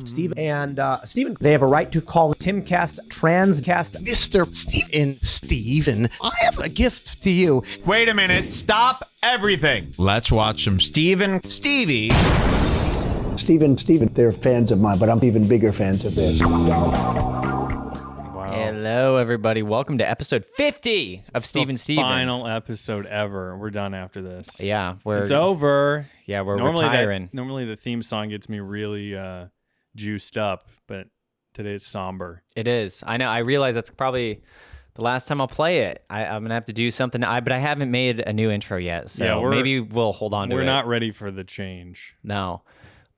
Steve and Steven, they have a right to call Timcast Transcast. Mr. Steven, I have a gift to you. Wait a minute. Stop everything. Let's watch some Stevie. Steven, they're fans of mine, but I'm even bigger fans of theirs. Hello, everybody. Welcome to episode 50 of Steven. Final episode ever. We're done after this. Yeah, it's over. Yeah, we're retiring. Normally the theme song gets me really juiced up, but today it's somber. It is. I know. I realize that's probably the last time I'll play it. I'm gonna have to do something. But I haven't made a new intro yet, so maybe we'll hold on to it. We're not ready for the change. No.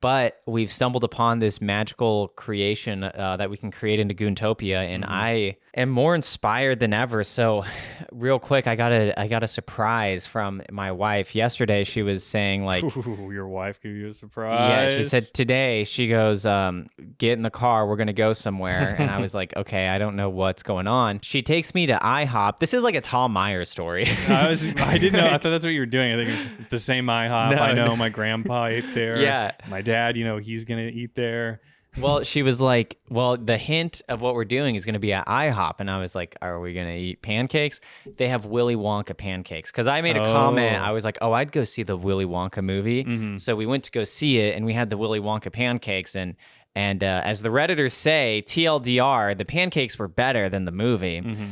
But we've stumbled upon this magical creation that we can create into Goontopia, and I am more inspired than ever. So, real quick, I got a surprise from my wife yesterday. She was saying, like, "Ooh, your wife gave you a surprise." Yeah, she said today. She goes, "Get in the car. We're gonna go somewhere." And I was like, "Okay, I don't know what's going on." She takes me to IHOP. This is like a Tom Myers story. I didn't know. I thought that's what you were doing. I think it's the same IHOP. I know my grandpa ate there. Yeah, my dad, he's gonna eat there. Well, she was like, well, the hint of what we're doing is going to be at IHOP. And I was like, are we going to eat pancakes? They have Willy Wonka pancakes. Because I made a comment. I was like, I'd go see the Willy Wonka movie. Mm-hmm. So we went to go see it, and we had the Willy Wonka pancakes. And as the Redditors say, TLDR, the pancakes were better than the movie. Mm-hmm.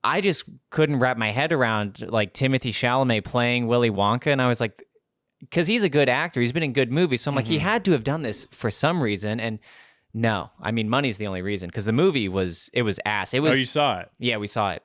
I just couldn't wrap my head around, like, Timothée Chalamet playing Willy Wonka. And I was like, because he's a good actor. He's been in good movies. So I'm like, he had to have done this for some reason. And no, I mean, money's the only reason. Because the movie was ass. It was. Oh, you saw it? Yeah, we saw it.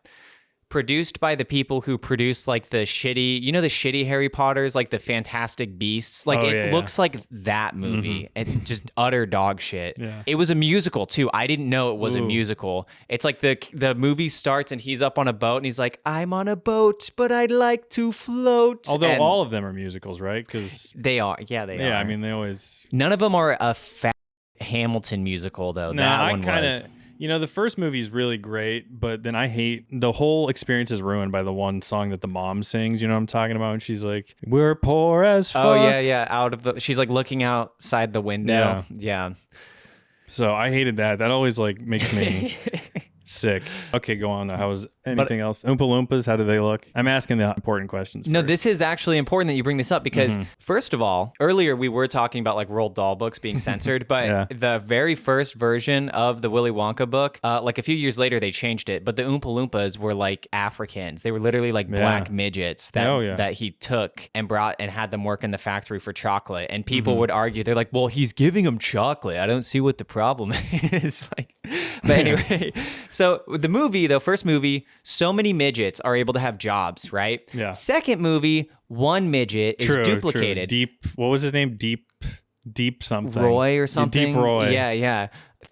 Produced by the people who produced, like, the shitty Harry Potters, like the Fantastic Beasts. Like, it looks like that movie. And just utter dog shit. Yeah. It was a musical, too. I didn't know it was a musical. It's like the movie starts and he's up on a boat and he's like, I'm on a boat, but I'd like to float. Although all of them are musicals, right? Because they are. Yeah, they are. Yeah, I mean, they always... None of them are a fat Hamilton musical, though. No, that one was... the first movie is really great, but then I hate the whole experience is ruined by the one song that the mom sings. You know what I'm talking about? And she's like, "We're poor as fuck." Oh yeah. She's like looking outside the window. Yeah. So I hated that. That always like makes me sick. Okay, go on. How was anything else? Oompa Loompas, how do they look? I'm asking the important questions No, first. this is actually important that you bring this up because, first of all, earlier we were talking about like Roald Dahl books being censored, but the very first version of the Willy Wonka book, like a few years later, they changed it. But the Oompa Loompas were like Africans. They were literally like black midgets that he took and brought and had them work in the factory for chocolate. And people would argue, they're like, well, he's giving them chocolate. I don't see what the problem is. Like, but anyway, so the first movie, so many midgets are able to have jobs, right? Yeah. Second movie, one midget is duplicated. What was his name? Deep something. Roy or something. Deep Roy. Yeah.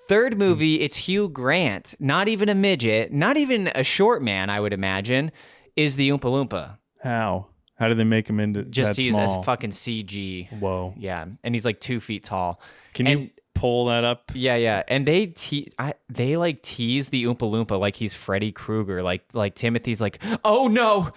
Third movie, it's Hugh Grant. Not even a midget, not even a short man, I would imagine, is the Oompa Loompa. How did they make him into just that he's small? a fucking CG. Whoa. Yeah, and he's like 2 feet tall. Can you pull that up? Yeah. And they like tease the Oompa Loompa like he's Freddy Krueger. Like Timothy's like, oh no,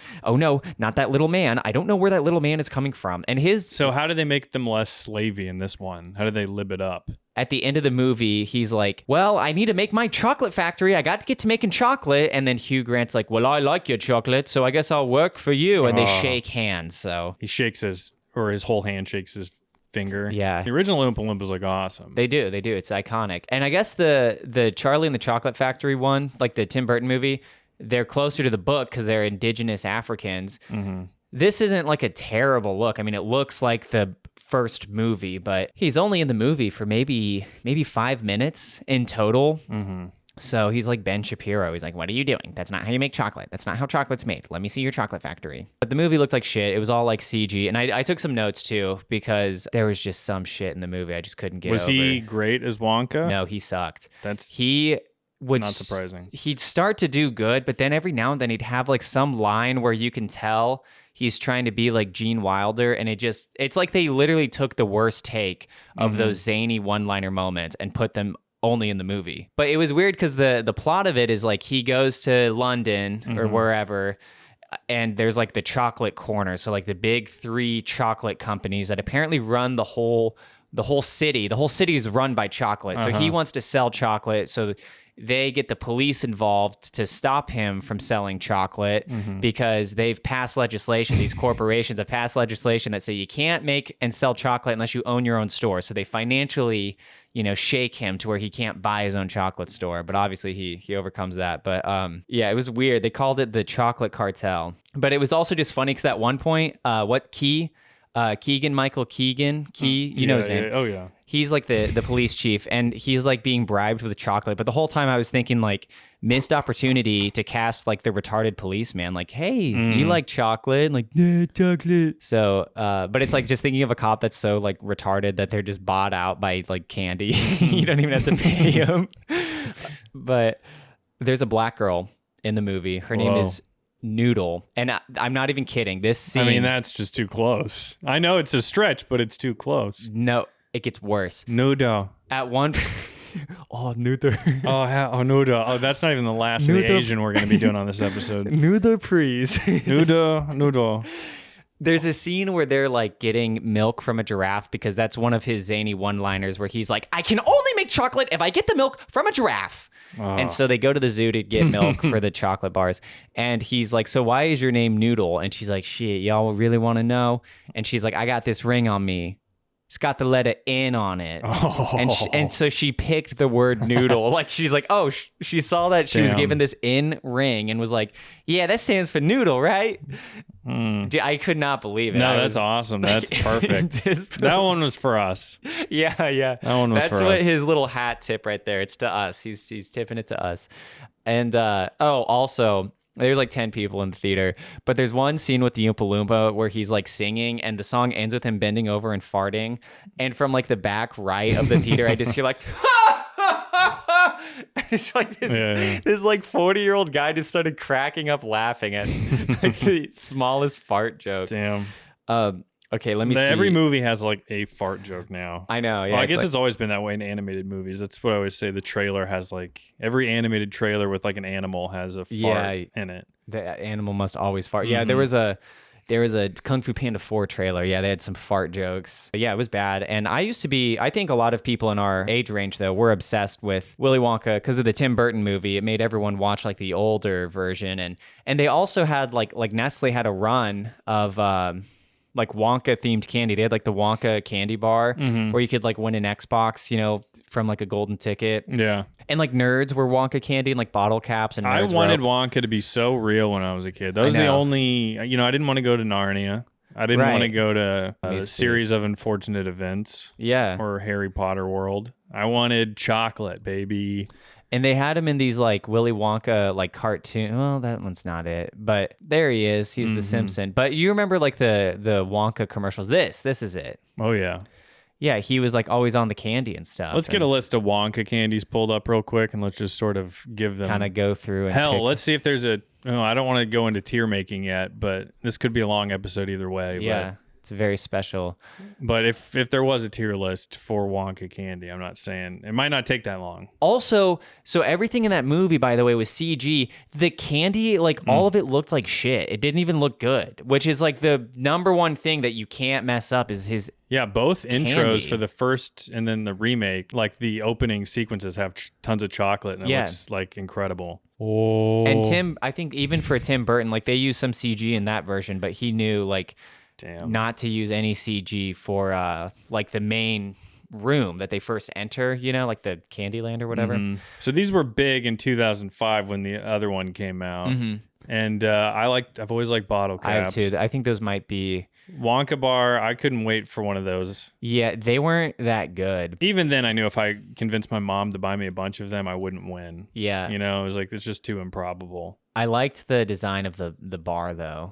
not that little man. I don't know where that little man is coming from. And So how do they make them less slavey in this one? How do they lib it up? At the end of the movie, he's like, well, I need to make my chocolate factory. I got to get to making chocolate. And then Hugh Grant's like, well, I like your chocolate, so I guess I'll work for you. And they shake hands. So he shakes his whole hand shakes his finger. Yeah. The original Oompa Loompas like awesome. They do. It's iconic. And I guess the Charlie and the Chocolate Factory one, like the Tim Burton movie, they're closer to the book because they're indigenous Africans. Mm-hmm. This isn't like a terrible look. I mean, it looks like the first movie, but he's only in the movie for maybe 5 minutes in total. Mm-hmm. So he's like Ben Shapiro. He's like, what are you doing? That's not how you make chocolate. That's not how chocolate's made. Let me see your chocolate factory. But the movie looked like shit. It was all like CG. And I took some notes too because there was just some shit in the movie I just couldn't get over. Was he great as Wonka? No, he sucked. He would not surprising. He'd start to do good, but then every now and then he'd have like some line where you can tell he's trying to be like Gene Wilder, and it's like they literally took the worst take of those zany one-liner moments and put them only in the movie. But it was weird because the plot of it is like he goes to London or wherever, and there's like the chocolate corner. So like the big 3 chocolate companies that apparently run the whole the whole city is run by chocolate. So he wants to sell chocolate. So they get the police involved to stop him from selling chocolate because they've passed legislation. These corporations have passed legislation that say you can't make and sell chocolate unless you own your own store. So they financially, shake him to where he can't buy his own chocolate store. But obviously he overcomes that. But yeah, it was weird. They called it the chocolate cartel. But it was also just funny because at one point, Keegan-Michael Key, you know his name. Yeah. Oh, yeah. He's like the police chief, and he's like being bribed with chocolate. But the whole time I was thinking like missed opportunity to cast like the retarded policeman. Like, hey, you like chocolate? And, like, yeah, chocolate. So, but it's like just thinking of a cop that's so like retarded that they're just bought out by like candy. You don't even have to pay them. But there's a black girl in the movie. Her name is Noodle, and I'm not even kidding. This scene, I mean, that's just too close. I know it's a stretch, but it's too close. No, it gets worse. Noodle. At one Noodle. Noodle. Oh, that's not even the last of the Asian we're going to be doing on this episode. Noodle, please. Noodle. There's a scene where they're like getting milk from a giraffe because that's one of his zany one-liners where he's like, I can only make chocolate if I get the milk from a giraffe. And so they go to the zoo to get milk for the chocolate bars. And he's like, so why is your name Noodle? And she's like, shit, y'all really want to know? And she's like, I got this ring on me. It's got the letter N on it. And so she picked the word noodle. Like, she's like, oh, she saw that she was given this N ring and was like, yeah, that stands for noodle, right? Dude, I could not believe it. No, that's awesome. That's perfect. That one was for us. Yeah. That one was That's for what us. his little hat tip right there. It's to us. He's tipping it to us. And also, there's like 10 people in the theater, but there's one scene with the Oompa Loompa where he's like singing and the song ends with him bending over and farting. And from like the back right of the theater, I just hear like, it's like this like 40-year-old guy just started cracking up laughing at like the smallest fart joke. Damn. Okay, let me see. Every movie has like a fart joke now. I know. Yeah, well, I guess it's always been that way in animated movies. That's what I always say. The trailer has like every animated trailer with like an animal has a fart in it. The animal must always fart. Yeah, there was a Kung Fu Panda 4 trailer. Yeah, they had some fart jokes. But yeah, it was bad. And I think a lot of people in our age range though were obsessed with Willy Wonka because of the Tim Burton movie. It made everyone watch like the older version, and they also had like Nestle had a run of like Wonka themed candy. They had like the Wonka candy bar where you could like win an Xbox, from like a golden ticket. Yeah. And like nerds were Wonka candy and like bottle caps. And I nerds wanted were Wonka to be so real when I was a kid. That was the only, I didn't want to go to Narnia. I didn't want to go to a series of unfortunate events. Yeah. Or Harry Potter world. I wanted chocolate, baby. And they had him in these like Willy Wonka like cartoon. Well, that one's not it, but there he is. He's the Simpson. But you remember like the Wonka commercials? This is it. Oh yeah. Yeah, he was like always on the candy and stuff. Let's get a list of Wonka candies pulled up real quick, and let's just sort of give them kind of go through. And let's see if there's I don't want to go into tier making yet, but this could be a long episode either way. Yeah. It's very special. But if there was a tier list for Wonka candy, I'm not saying it might not take that long. Also, so everything in that movie, by the way, was CG. The candy, like all of it looked like shit. It didn't even look good, which is like the number one thing that you can't mess up is his. Yeah, both candy. Intros for the first and then the remake, like the opening sequences have tons of chocolate and it looks like incredible. Oh. And Tim, I think even for Tim Burton, like they used some CG in that version, but he knew like not to use any CG for like the main room that they first enter, like the Candyland or whatever. So these were big in 2005 when the other one came out. And I've always liked bottle caps. I have too. I think those might be Wonka bar. I couldn't wait for one of those. Yeah, they weren't that good. Even then, I knew if I convinced my mom to buy me a bunch of them, I wouldn't win. Yeah. It was like, it's just too improbable. I liked the design of the bar, though.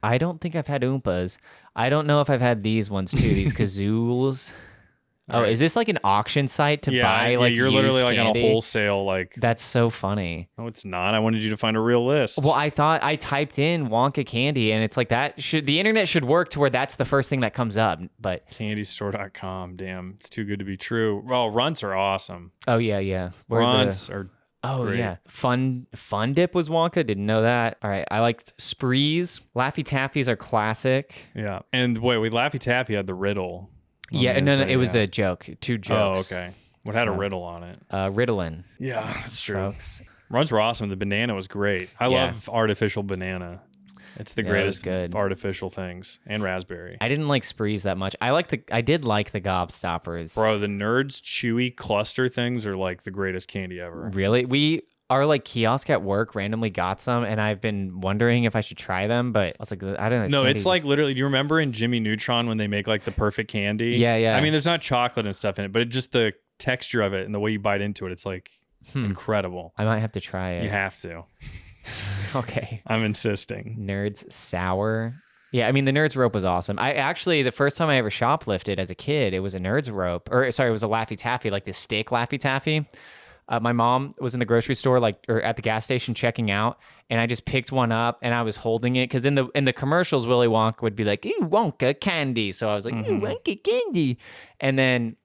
I don't think I've had Oompas. I don't know if I've had these ones, too, these Kazools. Oh, is this like an auction site to buy like you're used literally like candy? on a wholesale like. That's so funny. No, it's not. I wanted you to find a real list. Well, I thought I typed in Wonka candy and it's like the internet should work to where that's the first thing that comes up. But candystore.com, damn, it's too good to be true. Well, runts are awesome. Oh yeah. Runts are great. Yeah. Fun Dip was Wonka. Didn't know that. All right. I liked Sprees. Laffy Taffies are classic. Yeah. And wait, Laffy Taffy had the riddle. Yeah, the no, inside, it was yeah. a joke. 2 Oh, jokes. okay. What had a So- riddle on it? Ritalin, Yeah, that's true. folks. Runs were awesome. The banana was great. I Yeah. love artificial banana. It's the Yeah, it was greatest good. of artificial things. And raspberry. I didn't like Sprees that much. I did like the Gobstoppers. Bro, the Nerds Chewy cluster things are like the greatest candy ever. Really? Our like kiosk at work randomly got some, and I've been wondering if I should try them, but I was like, I don't know. this No, candy it's like just- literally, do you remember in Jimmy Neutron when they make like the perfect candy? Yeah. I mean, there's not chocolate and stuff in it, but it just the texture of it and the way you bite into it, it's like incredible. I might have to try it. You have to. Okay. I'm insisting. Nerds sour. Yeah, I mean the Nerds rope was awesome. I actually the first time I ever shoplifted as a kid, it was a Nerds rope, or sorry, it was a Laffy Taffy, like this steak Laffy Taffy. My mom was in the grocery store, or at the gas station checking out, and I just picked one up and I was holding it because in the commercials, Willy Wonka would be like, "Ooh, Wonka candy," so I was like, "Ooh, Wonka candy," and then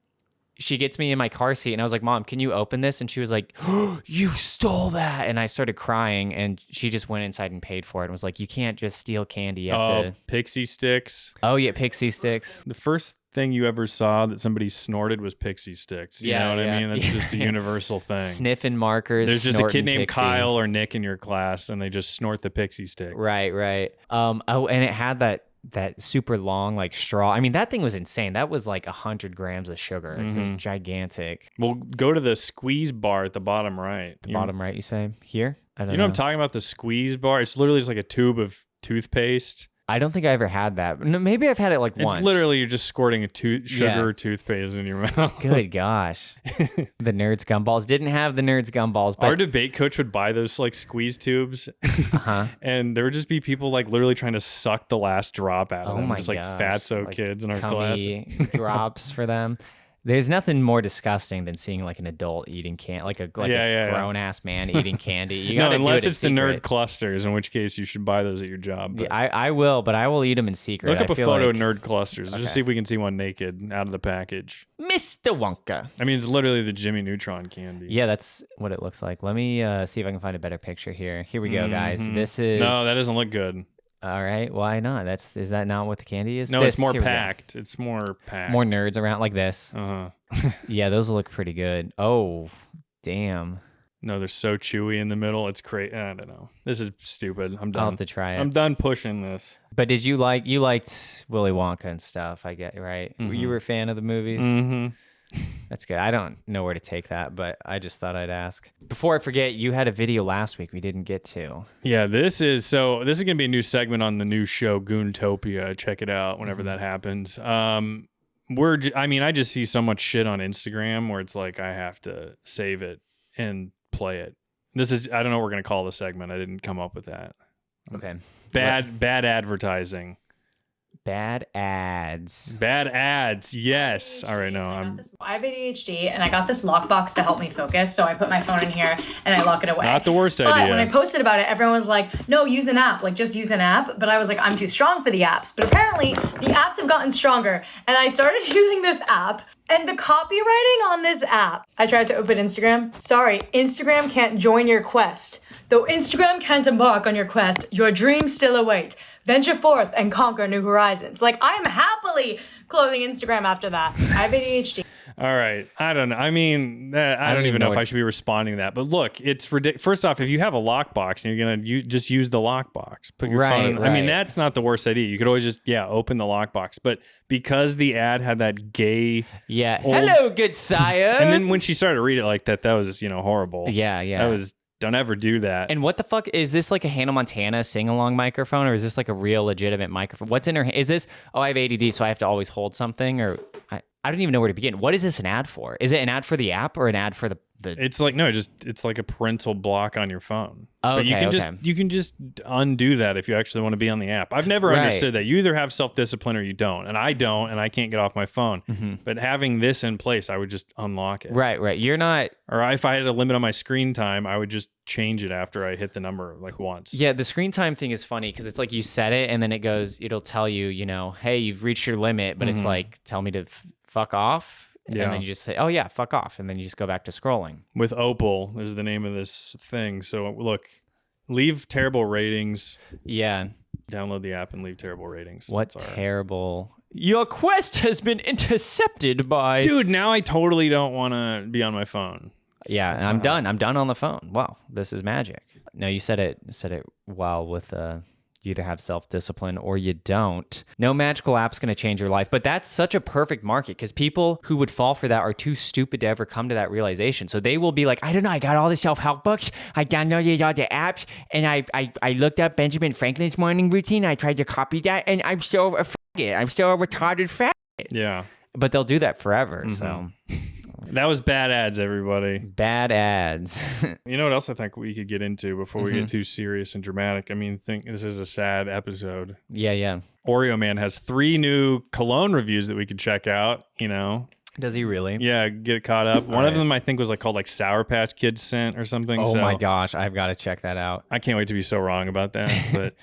she gets me in my car seat and I was like, "Mom, can you open this?" And she was like, "Oh, you stole that." And I started crying and she just went inside and paid for it and was like, "You can't just steal candy. You have to." Pixie sticks. Oh, yeah, Pixie Sticks. The first thing you ever saw that somebody snorted was Pixie sticks. You know what I mean? That's just a universal thing. Sniffing markers. There's just a snorting kid named Pixie. Kyle or Nick in your class and they just snort the Pixie stick. Right. Oh, and it had that super long like straw. I mean, that thing was insane. That was like 100 grams of sugar. It was gigantic. Well, go to the squeeze bar at the bottom right. Bottom right, you say? Here? I don't You know what I'm talking about? The squeeze bar? It's literally just like a tube of toothpaste. I don't think I ever had that. No, maybe I've had it like It's once. literally you're just squirting a sugar toothpaste in your mouth. Good gosh. The Nerds gumballs didn't have the Nerds gumballs, but Our debate coach would buy those like squeeze tubes, and there would just be people like literally trying to suck the last drop out of oh them, my just like gosh, fatso like kids in our class. cummy drops for them. There's nothing more disgusting than seeing like an adult eating like a grown ass man eating candy. You No, gotta unless do it it's in the nerd secret. clusters, in which case you should buy those at your job. But Yeah, I will, but I will eat them in secret. look up I a feel photo like of nerd clusters. Just see if we can see one naked out of the package. Mr. Wonka. I mean, it's literally the Jimmy Neutron candy. Yeah, that's what it looks like. Let me see if I can find a better picture here. Here we go, guys. This is No, that doesn't look good. all right. Why not? Is that not what the candy is? No, This, it's more here we go. packed. It's more packed. More nerds around like this. Uh-huh. Yeah, those look pretty good. Oh, damn. No, they're so chewy in the middle. It's crazy. I don't know. This is stupid. I'm done. I'll have to try it. I'm done pushing this. But did you liked Willy Wonka and stuff? I get right. You were a fan of the movies. Mm-hmm. That's good. I don't know where to take that, but I just thought I'd ask. Before I forget, you had a video last week we didn't get to. Yeah, this is going to be a new segment on the new show Goontopia. Check it out whenever that happens. I just see so much shit on Instagram where it's like I have to save it and play it. I don't know what we're going to call the segment. I didn't come up with that. Okay. Bad advertising. Bad ads. Bad ads. Yes. All right. No, I have ADHD and I got this lockbox to help me focus. So I put my phone in here and I lock it away. Not the worst but idea. when I posted about it, everyone was like, no, use an app. Like, just use an app. But I was like, I'm too strong for the apps. But apparently the apps have gotten stronger. And I started using this app and the copywriting on this app. I tried to open Instagram. Sorry, Instagram can't join your quest. Though Instagram can't embark on your quest, your dreams still await. Venture forth and conquer new horizons. Like, I am happily closing Instagram after that. I have ADHD. All right. I don't know. I mean, I don't even know if I should be responding to that. But look, it's ridiculous. First off, if you have a lockbox and you're going to just use the lockbox, put your phone in. I mean, that's not the worst idea. You could always just, open the lockbox. But because the ad had that gay. Yeah. Hello, good sire. And then when she started to read it like that, that was, horrible. Yeah. That was. Don't ever do that. And what the fuck is this, like a Hannah Montana sing-along microphone, or is this like a real legitimate microphone? What's in her? Is this? Oh, I have ADD, so I have to always hold something, or I don't even know where to begin. What is this an ad for? Is it an ad for the app or an ad for the? It's like it's like a parental block on your phone. Oh, but you can just undo that if you actually want to be on the app. I've never understood that. You either have self-discipline or you don't, and I don't, and I can't get off my phone. Mm-hmm. But having this in place, I would just unlock it. Right. You're not. Or if I had a limit on my screen time, I would just change it after I hit the number like once. Yeah, the screen time thing is funny because it's like you set it and then it'll tell you, hey, you've reached your limit, but it's like, tell me to fuck off. Yeah. And then you just say, oh yeah, fuck off. And then you just go back to scrolling. With Opal is the name of this thing. So look, leave terrible ratings. Yeah. Download the app and leave terrible ratings. What terrible. Your quest has been intercepted by... Dude, now I totally don't want to be on my phone. Yeah, I'm done. I'm done on the phone. Wow, this is magic. No, you said it well with you either have self-discipline or you don't. No magical app's going to change your life, but that's such a perfect market because people who would fall for that are too stupid to ever come to that realization. So they will be like, I don't know, I got all the self-help books, I downloaded all the apps, and I looked up Benjamin Franklin's morning routine, I tried to copy that, and I'm still a faggot. I'm still a retarded faggot. Yeah. But they'll do that forever, so... That was bad ads, everybody. Bad ads. You know what else I think we could get into before we get too serious and dramatic? I mean, think this is a sad episode. Yeah. Oreo Man has 3 new cologne reviews that we could check out, you know. Does he really? Yeah, get caught up. One of them I think was called Sour Patch Kids scent or something. Oh my gosh, I've got to check that out. I can't wait to be so wrong about that, but...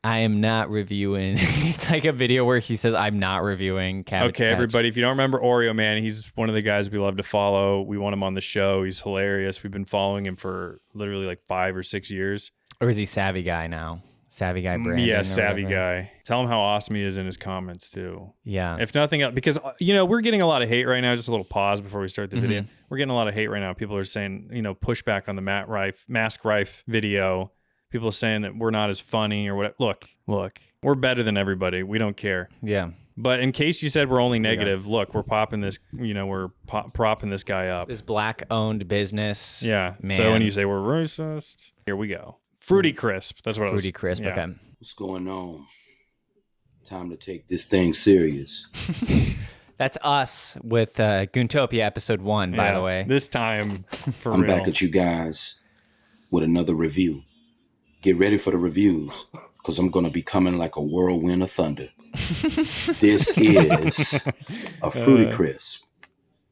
I am not reviewing. It's like a video where he says, I'm not reviewing Cabbage Okay, Patch. everybody, if you don't remember Oreo Man, he's one of the guys we love to follow. We want him on the show. He's hilarious. We've been following him for literally 5 or 6 years. Or is he Savvy Guy now? Savvy Guy Brandon? Yeah, Savvy Guy. Tell him how awesome he is in his comments, too. Yeah. If nothing else, because, we're getting a lot of hate right now. Just a little pause before we start the video. We're getting a lot of hate right now. People are saying, pushback on the Mask Rife video. People are saying that we're not as funny or whatever. Look, we're better than everybody. We don't care. Yeah. But in case you said we're only negative, look, we're popping this, we're propping this guy up. This black-owned business. Yeah. Man. So when you say we're racist, here we go. Fruity Crisp. That's what Fruity Crisp, yeah. okay. What's going on? Time to take this thing serious. That's us with Goontopia episode 1, by the way. This time, for I'm real. back at you guys with another review. Get ready for the reviews, because I'm going to be coming like a whirlwind of thunder. This is a Fruity Crisp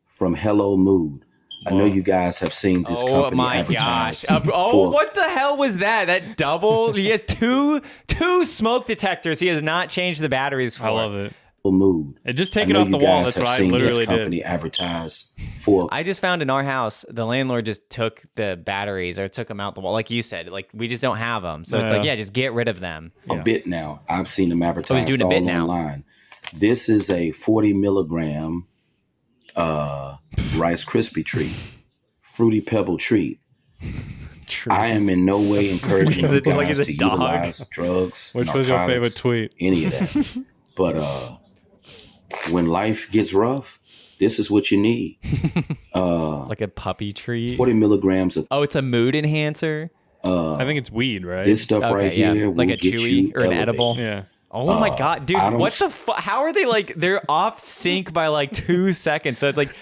from Hello Mood. I know you guys have seen this company advertised. What the hell was that? That double? He has two smoke detectors. He has not changed the batteries for. I love it. Mood. Just take it off the wall. That's what I literally company did. Advertised for. I just found in our house, the landlord just took the batteries or took them out the wall. Like you said, we just don't have them. So it's just get rid of them. A bit now. I've seen them advertised doing a all bit now. online. This is a 40 milligram Rice Krispie treat, Fruity Pebble treat. I am in no way encouraging you guys to utilize drugs. Which was your favorite tweet? Any of that. But when life gets rough, this is what you need. Like a puppy treat. 40 milligrams of. Oh, it's a mood enhancer. I think it's weed, right? This stuff right here, like will a get chewy you or an elevated. edible. Yeah. Oh my god, dude! I don't What the fuck? How are they they're off sync by 2 seconds? So it's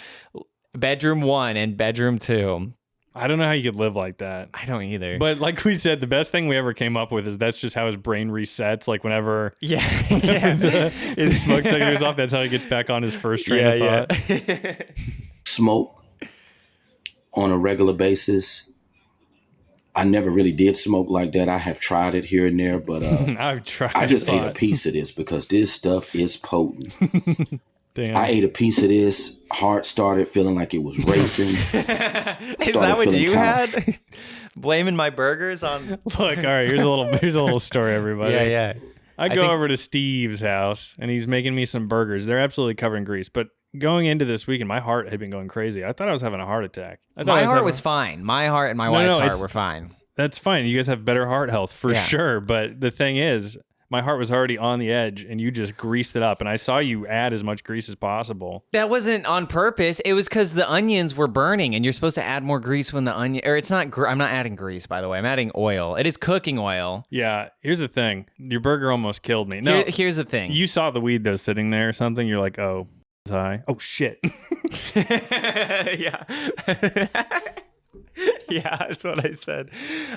bedroom 1 and bedroom 2. I don't know how you could live like that. I don't either. But like we said, the best thing we ever came up with is that's just how his brain resets. Whenever the smoke detector goes off, that's how he gets back on his first train of thought. Smoke on a regular basis. I never really did smoke like that. I have tried it here and there, but I've tried. I just ate a piece of this because this stuff is potent. Damn. I ate a piece of this. Heart started feeling like it was racing. Is that what you had? Blaming my burgers on. Look, all right. Here's a little story, everybody. Yeah. I go over to Steve's house and he's making me some burgers. They're absolutely covered in grease, but going into this weekend, my heart had been going crazy. I thought I was having a heart attack. My heart was fine. My heart and my wife's heart were fine. That's fine. You guys have better heart health for sure. But the thing is, my heart was already on the edge and you just greased it up. And I saw you add as much grease as possible. That wasn't on purpose. It was because the onions were burning and you're supposed to add more grease when the onion, or it's not, I'm not adding grease, by the way. I'm adding oil. It is cooking oil. Yeah. Here's the thing. Your burger almost killed me. No, here's the thing. You saw the weed though sitting there or something. You're like, oh, it's high. Oh shit. Yeah. Yeah, that's what I said.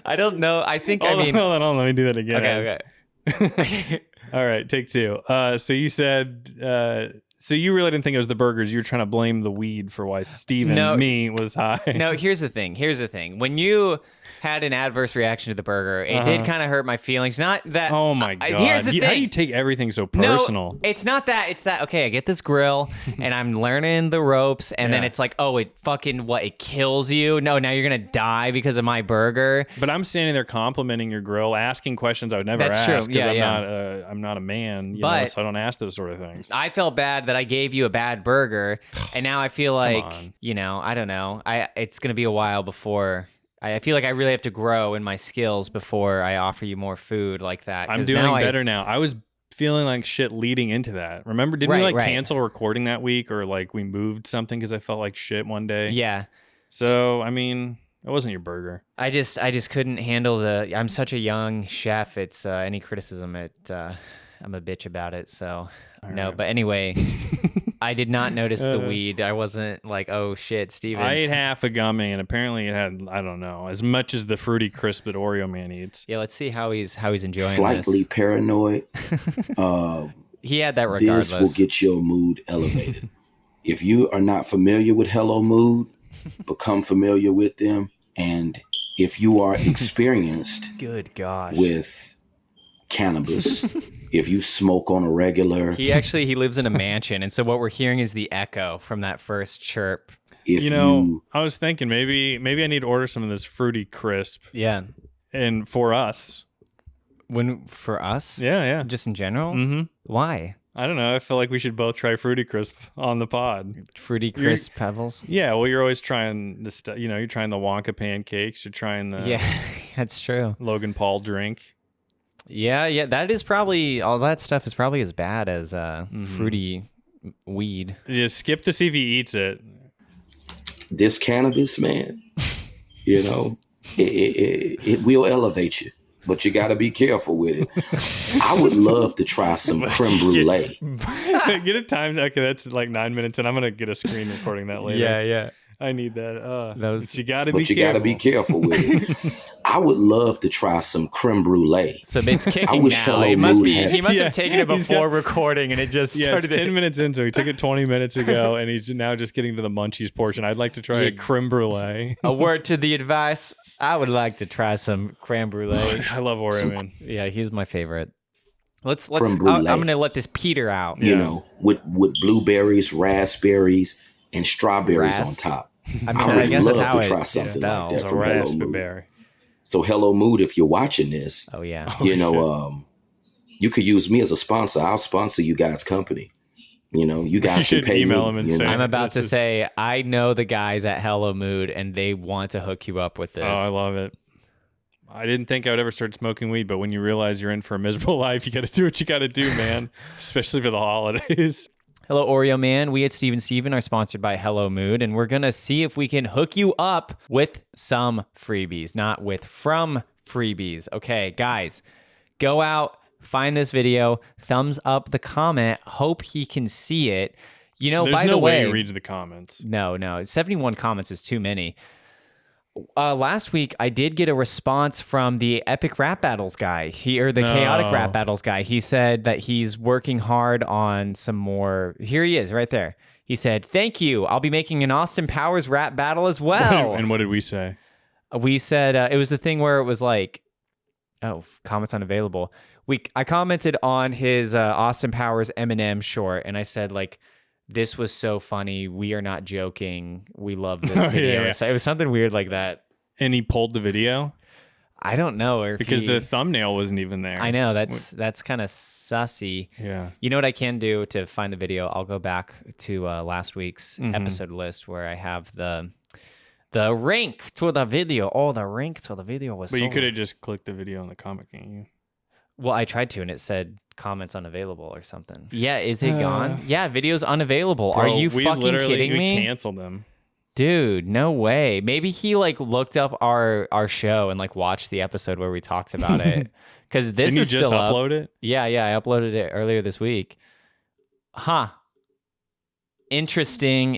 I don't know. I think Hold on. Let me do that again. Okay. All right, take 2. So you said So you really didn't think it was the burgers. You were trying to blame the weed for why Steve and No. me was high. No, here's the thing. When you had an adverse reaction to the burger, it did kind of hurt my feelings. Not that. Oh my God. Here's the thing. How do you take everything so personal? No, it's not that. It's that, okay, I get this grill and I'm learning the ropes, and then it's like, oh, it fucking, it kills you? No, now you're going to die because of my burger. But I'm standing there complimenting your grill, asking questions I would never That's ask true. because Yeah, I'm not a man, you But- know, so I don't ask those sort of things. I felt bad that I gave you a bad burger, and now I feel like, on. I don't know. It's going to be a while before... I feel like I really have to grow in my skills before I offer you more food like that. I'm doing better now. I was feeling like shit leading into that. Remember, didn't we cancel recording that week, or like we moved something because I felt like shit one day? Yeah. So, I mean, it wasn't your burger. I just couldn't handle I'm such a young chef. It's any criticism, I'm a bitch about it. So no, but anyway, I did not notice the weed. I wasn't like, oh shit, Stevens. I ate half a gummy, and apparently it had, I don't know, as much as the fruity crisp that Oreo man eats. Yeah, let's see how he's enjoying Slightly this. paranoid. He had that regardless. This will get your mood elevated. If you are not familiar with Hello Mood, become familiar with them. And if you are experienced Good gosh. with cannabis, if you smoke on a regular, He lives in a mansion, and so what we're hearing is the echo from that first chirp. if You know, I was thinking maybe I need to order some of this fruity crisp, Yeah. and for us. For us? Yeah. Just in general? Mm-hmm. Why? I don't know. I feel like we should both try fruity crisp on the pod. Fruity crisp pebbles? Yeah, well, you're always trying the stuff. You know, you're trying the Wonka pancakes. You're trying the Yeah, that's true. Logan Paul drink. Yeah, that is probably, all that stuff is probably as bad as fruity weed. Just skip to see if he eats it. this cannabis, man, you know, it will elevate you, but you got to be careful with it. I would love to try some creme brulee. Get a time. Okay, that's like 9 minutes, and I'm gonna get a screen recording that later. Yeah. I need that. Those- But you gotta But be you careful. got to be careful with it. I would love to try some creme brulee. So it's kicking wish now. Hello It must Mood be. had- He must Yeah, have taken it he's before got- recording, and it just Yeah, it's started. 10 minutes in, so he took it 20 minutes ago, and he's now just getting to the munchies portion. I'd like to try a creme brulee. A word to the advice. I would like to try some creme brulee. I love Oreo, man. Yeah, he's my favorite. Let's. Creme I'm brulee. gonna let this peter out. You Yeah. know, with blueberries, raspberries, and strawberries Ras- on top. I mean, I I would guess that's love how to try it something like spells. that It's a from Hello Mood. raspberry. So Hello Mood, if you're watching this, Oh yeah. you know, you could use me as a sponsor. I'll sponsor you guys' company. You know, you guys You should should pay email me. them and you say- know? I'm about to This is- say I know the guys at Hello Mood, and they want to hook you up with this. Oh, I love it. I didn't think I would ever start smoking weed, but when you realize you're in for a miserable life, you got to do what you got to do, man. Especially for the holidays. Hello, Oreo Man. We at Steven are sponsored by Hello Mood, and we're going to see if we can hook you up with some freebies, not with from freebies. Okay, guys, go out, find this video, thumbs up the comment, hope he can see it. You know, There's by no the way, way he reads the comments. No, 71 comments is too many. Last week, I did get a response from the Epic Rap Battles guy, Chaotic Rap Battles guy. He said that he's working hard on some more. Here he is, right there. He said, "Thank you. I'll be making an Austin Powers rap battle as well." And what did we say? We said it was the thing where it was like, oh, comments unavailable. I commented on his Austin Powers Eminem short, and I said like, "This was so funny. We are not joking. We love this video." Yeah. So it was something weird like that. And he pulled the video I don't know, or if because he- the thumbnail wasn't even there. I know that's kind of sussy. Yeah. You know what I can do to find the video? I'll go back to last week's episode list where I have the link to the video. Oh, the link to the video was. But you so could have just clicked the video in the comic, can't you? Well, I tried to, and it said comments unavailable or something. Yeah, is it gone? Yeah, video's unavailable. Are Bro, you we fucking literally kidding me? We canceled them. Dude, no way. Maybe he like looked up our show and like watched the episode where we talked about it. Because this Didn't is you just still up. upload it? Yeah, I uploaded it earlier this week. Huh. Interesting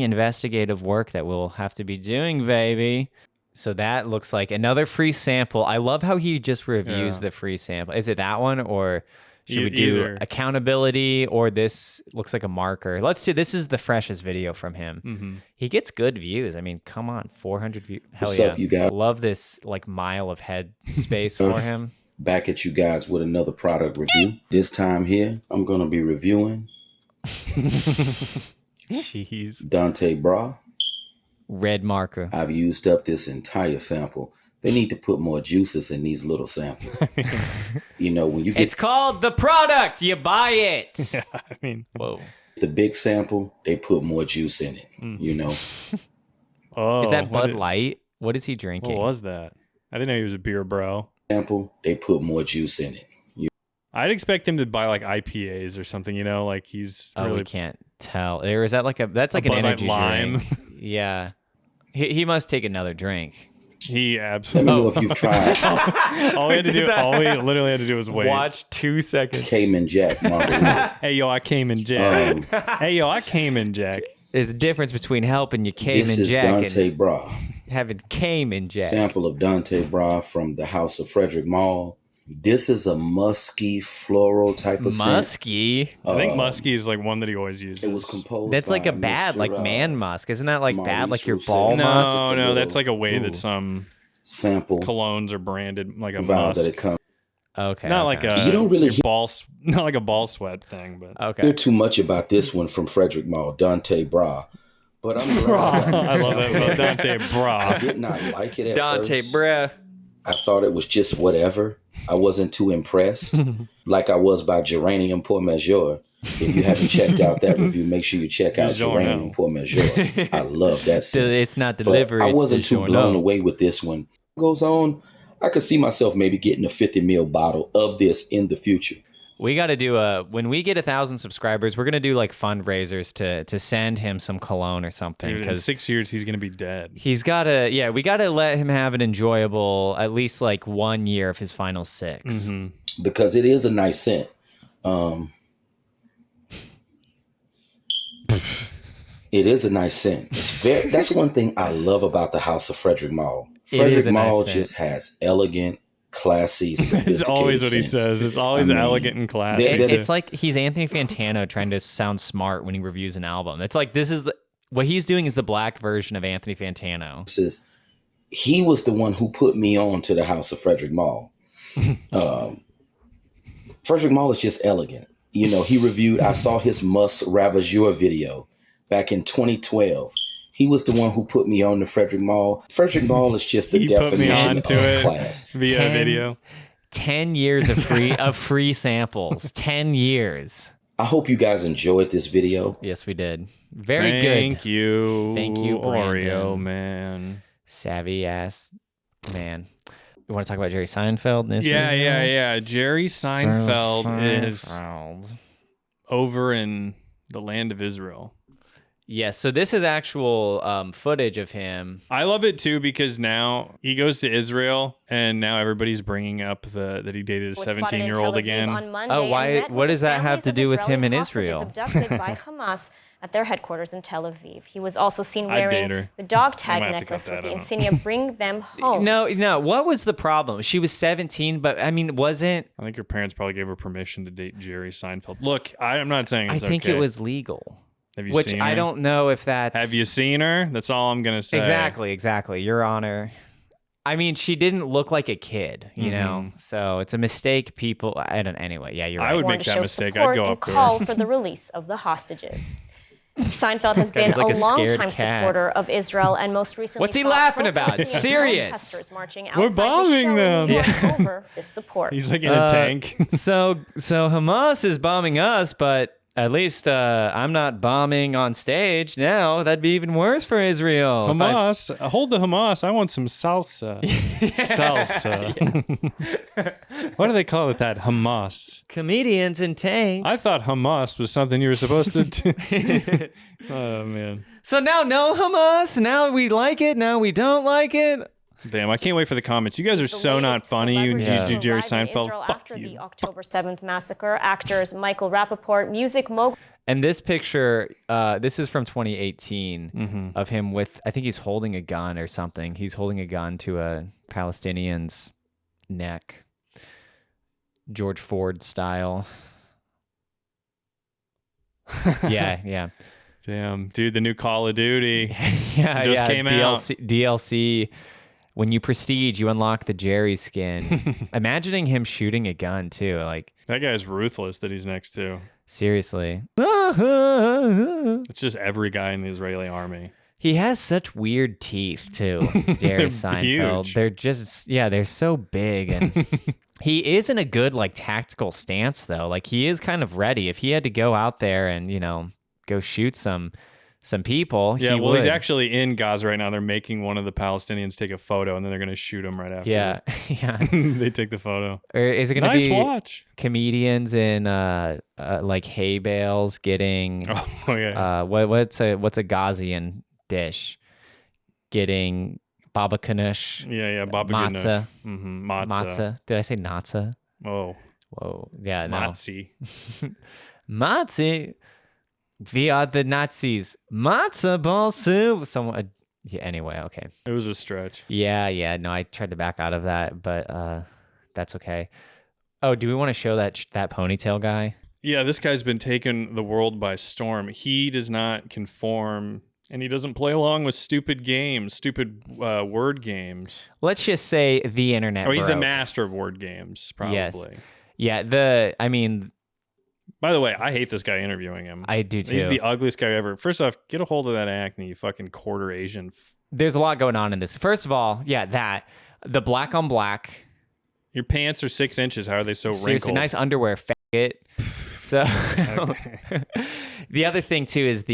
investigative work that we'll have to be doing, baby. So that looks like another free sample. I love how he just reviews Yeah. the free sample. Is it that one or Should we do Either. accountability or this looks like a marker? Let's do, this is the freshest video from him. He gets good views. I mean, come on, 400 views. Hell What's yeah. up, you guys? Love this like mile of head space for him. Back at you guys with another product review. This time here, I'm going to be reviewing Jeez. Dante Bra. Red marker. I've used up this entire sample. They need to put more juices in these little samples. You know, when you get It's called the product. You buy it. Yeah, I mean, Whoa. the big sample, they put more juice in it, you know. oh, Is that what Bud Light? What is he drinking? What was that? I didn't know he was a beer bro. Sample, they put more juice in it. I'd expect him to buy like IPAs or something, you know, like he's Oh, really we can't tell. Or is that like that's like A an Bud Light energy lime. drink? Yeah. He must take another drink. he Let me absolutely. know if you've tried All we had to do, all we literally had to do was wait. Watch 2 seconds. Cayman Jack margarita. Hey yo, I came in Jack. Hey yo, I came in Jack. There's a difference between helping you This Cayman is Jack Dante and Bra. having Cayman Jack. Sample of Dante Bra from the House of Frederick Mall. This is a musky, floral type of scent. Musky. I think musky is like one that he always uses. It was composed That's like by a bad, Mr., like man musk. Isn't that like bad, like your Maurice ball Roussel. musk? no, no, that's like a way Ooh. that some sample colognes are branded like a vibe that musk. it comes. Okay. Not okay. like a You don't really your ball, not like a ball sweat thing, but Okay. hear too much about this one from Frederick Mall, Dante Bra. But I'm glad I love that about Dante I Bra. did not like it at Dante, first. bruh. I thought it was just whatever. I wasn't too impressed, like I was by Geranium Pour Mesure. If you haven't checked out that review, make sure you check out Geranium Pour Mesure. I love that scent. It's not But delivered. I it's wasn't too DiGiorno. blown away with this one. Goes on, I could see myself maybe getting a 50 ml bottle of this in the future. We got to do when we get 1,000 subscribers, we're going to do like fundraisers to send him some cologne or something. Dude, in Because 6 years he's gonna be dead. he's got to, yeah, we got to let him have an enjoyable, at least like 1 year of his final 6. Mm-hmm. Because it is a nice scent. It is a nice scent. That's one thing I love about the House of Frederick Mall. It is Frederick a nice Mall scent. just has elegant, classy, sophisticated It's always what he scents. says. It's always I mean, elegant and classy. It's like he's Anthony Fantano trying to sound smart when he reviews an album. It's like what he's doing is the black version of Anthony Fantano. Says he was the one who put me on to the House of Frederick Mall. Frederick Mall is just elegant. You know, he reviewed, I saw his Must Ravageur video back in 2012. He was the one who put me on to Frederick Mall. Frederick Mall is just the He put me definition on of to it class. via 10 video. 10 years of free samples. 10 years. I hope you guys enjoyed this video. Yes, we did. Very Thank good. you. Thank you, Oreo, Brandon. man. Savvy ass man. You want to talk about Jerry Seinfeld? In this Yeah, video? yeah, yeah. Jerry Seinfeld is over in the land of Israel. Yes, so this is actual footage of him. I love it too because now he goes to Israel and now everybody's bringing up that he dated a Was spotted in 17-year-old Tel Aviv again. on Monday Oh, why- and met what with does the that have families to of do with Israeli him in hostages Israel? abducted by Hamas at their headquarters in Tel Aviv. He was also seen I'd date wearing her. the dog I tag might have to necklace cut with that the out. insignia "Bring them home." No. What was the problem? She was 17, but I mean, wasn't... I think her parents probably gave her permission to date Jerry Seinfeld. Look, I'm not saying I it's think okay. it was legal. Have you Which seen I her? don't know if that's... Have you seen her? That's all I'm going to say. Exactly. Your Honor. I mean, she didn't look like a kid, you know? So it's a mistake people... Anyway, yeah, you're right. I would Warned make to that show mistake. support I'd go and up to her. call for the release of the hostages. Seinfeld has been Guy's like a a scared longtime cat. supporter of Israel and most recently What's he saw laughing about? protesting Serious. protesters marching We're outside bombing his them. showroom he won over this support. He's like in a tank. So Hamas is bombing us, but at least I'm not bombing on stage now. That'd be even worse for Israel. If I- Hamas, hold the Hamas. I want some salsa. Salsa. What do they call it? That Hamas. Comedians in tanks. I thought Hamas was something you were supposed to do. Oh man, So now no Hamas. Now we like it. Now we don't like it. damn! I can't wait for the comments. You guys are The so not latest funny. You celebrity do to Jerry arrive in Seinfeld. Israel Fuck after you. the October 7th massacre. Actors Michael Rappaport, music mogul. And this picture, this is from 2018 of him with, I think he's holding a gun or something. He's holding a gun to a Palestinian's neck. George Ford style. Yeah. Damn, dude, the new Call of Duty Yeah, just came out. DLC. When you prestige, you unlock the Jerry skin. Imagining him shooting a gun too, like That guy's ruthless that he's next to. seriously. It's just every guy in the Israeli army. He has such weird teeth too, Jerry Seinfeld. huge. They're just they're so big, and he is in a good like tactical stance though. Like he is kind of ready if he had to go out there and go shoot some people. Yeah, he well, would. he's actually in Gaza right now. They're making one of the Palestinians take a photo, and then they're going to shoot him right after. Yeah. They take the photo. Or is it going to Nice be watch. comedians in like hay bales getting Oh yeah. what's a Ghazian dish? Getting baba ganoush, Yeah, Baba matzah. Mm-hmm. Matzah. Did I say natza? Oh, Whoa. Yeah, no. Matzi. Matzi. We are the Nazis. Matzo ball soup. Someone. Yeah. Anyway. Okay. It was a stretch. Yeah. No, I tried to back out of that, but that's okay. Oh, do we want to show that ponytail guy? Yeah, this guy's been taking the world by storm. He does not conform, and he doesn't play along with stupid games, stupid word games. Let's just say the internet. Oh, he's the broke. master of word games, probably. Yes. Yeah. By the way, I hate this guy interviewing him. I do too. He's the ugliest guy ever. First off, get a hold of that acne, you fucking quarter Asian. There's a lot going on in this. First of all, the black on black. Your pants are 6 inches. How are they so Seriously, wrinkled? nice underwear, faggot. So the other thing too is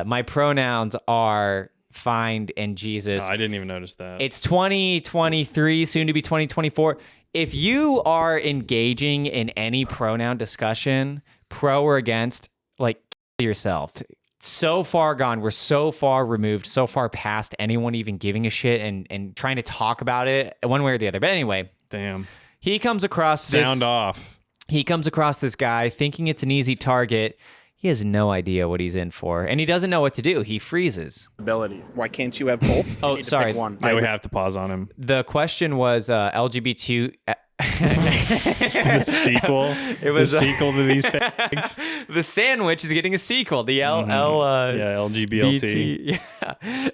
my pronouns are find and Jesus. Oh, I didn't even notice that. It's 2023, soon to be 2024. If you are engaging in any pronoun discussion, pro or against, like kill yourself. So far gone. We're so far removed, so far past anyone even giving a shit and trying to talk about it one way or the other. But anyway, damn. He comes across Sound off. He comes across this guy thinking it's an easy target. He has no idea what he's in for, and he doesn't know what to do. He freezes. Ability. Why can't you have both? Oh, You need to sorry. pick one. Yeah, we have to pause on him. The question was LGBT. The sequel. It was the sequel to these fags. The sandwich is getting a sequel. The LGBT. Yeah.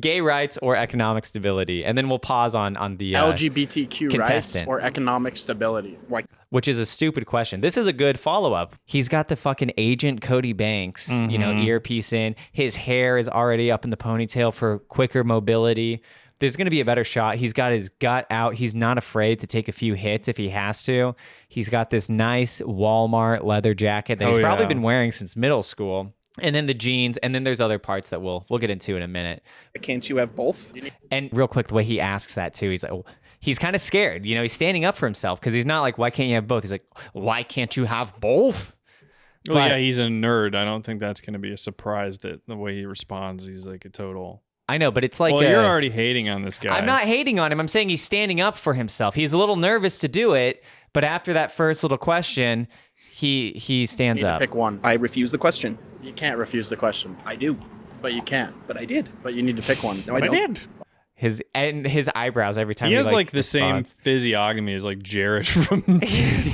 Gay rights or economic stability, and then we'll pause on the LGBTQ rights contestant. or economic stability. Why? Which is a stupid question. This is a good follow-up. He's got the fucking Agent Cody Banks, earpiece in. His hair is already up in the ponytail for quicker mobility. There's going to be a better shot. He's got his gut out. He's not afraid to take a few hits if he has to. He's got this nice Walmart leather jacket that he's probably been wearing since middle school. And then the jeans, and then there's other parts that we'll get into in a minute. Can't you have both? And real quick, the way he asks that too, he's like, he's kind of scared. He's standing up for himself because he's not like, why can't you have both? He's like, why can't you have both? Well, yeah, he's a nerd. I don't think that's going to be a surprise that the way he responds, he's like a total. I know, but it's like... Well, you're already hating on this guy. I'm not hating on him. I'm saying he's standing up for himself. He's a little nervous to do it, but after that first little question, he stands up. Pick one. I refuse the question. You can't refuse the question. I do. But you can't. But I did. But you need to pick one. No, I don't. His eyebrows every time he has like the responds. same physiognomy as like Jared from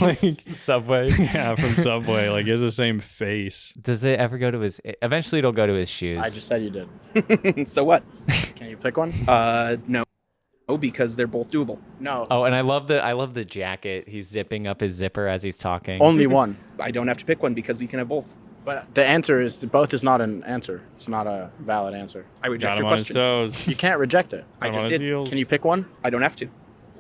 like Subway. Yeah, from Subway. Like he has the same face. Does it ever go to his? Eventually, it'll go to his shoes. I just said you did. So what? Can you pick one? No. No, because they're both doable. No. Oh, and I love the jacket. He's zipping up his zipper as he's talking. Only one. I don't have to pick one because you can have both. But the answer is both is not an answer. It's not a valid answer. I reject Got him your on his question. toes. You can't reject it. I just did. Can you pick one? I don't have to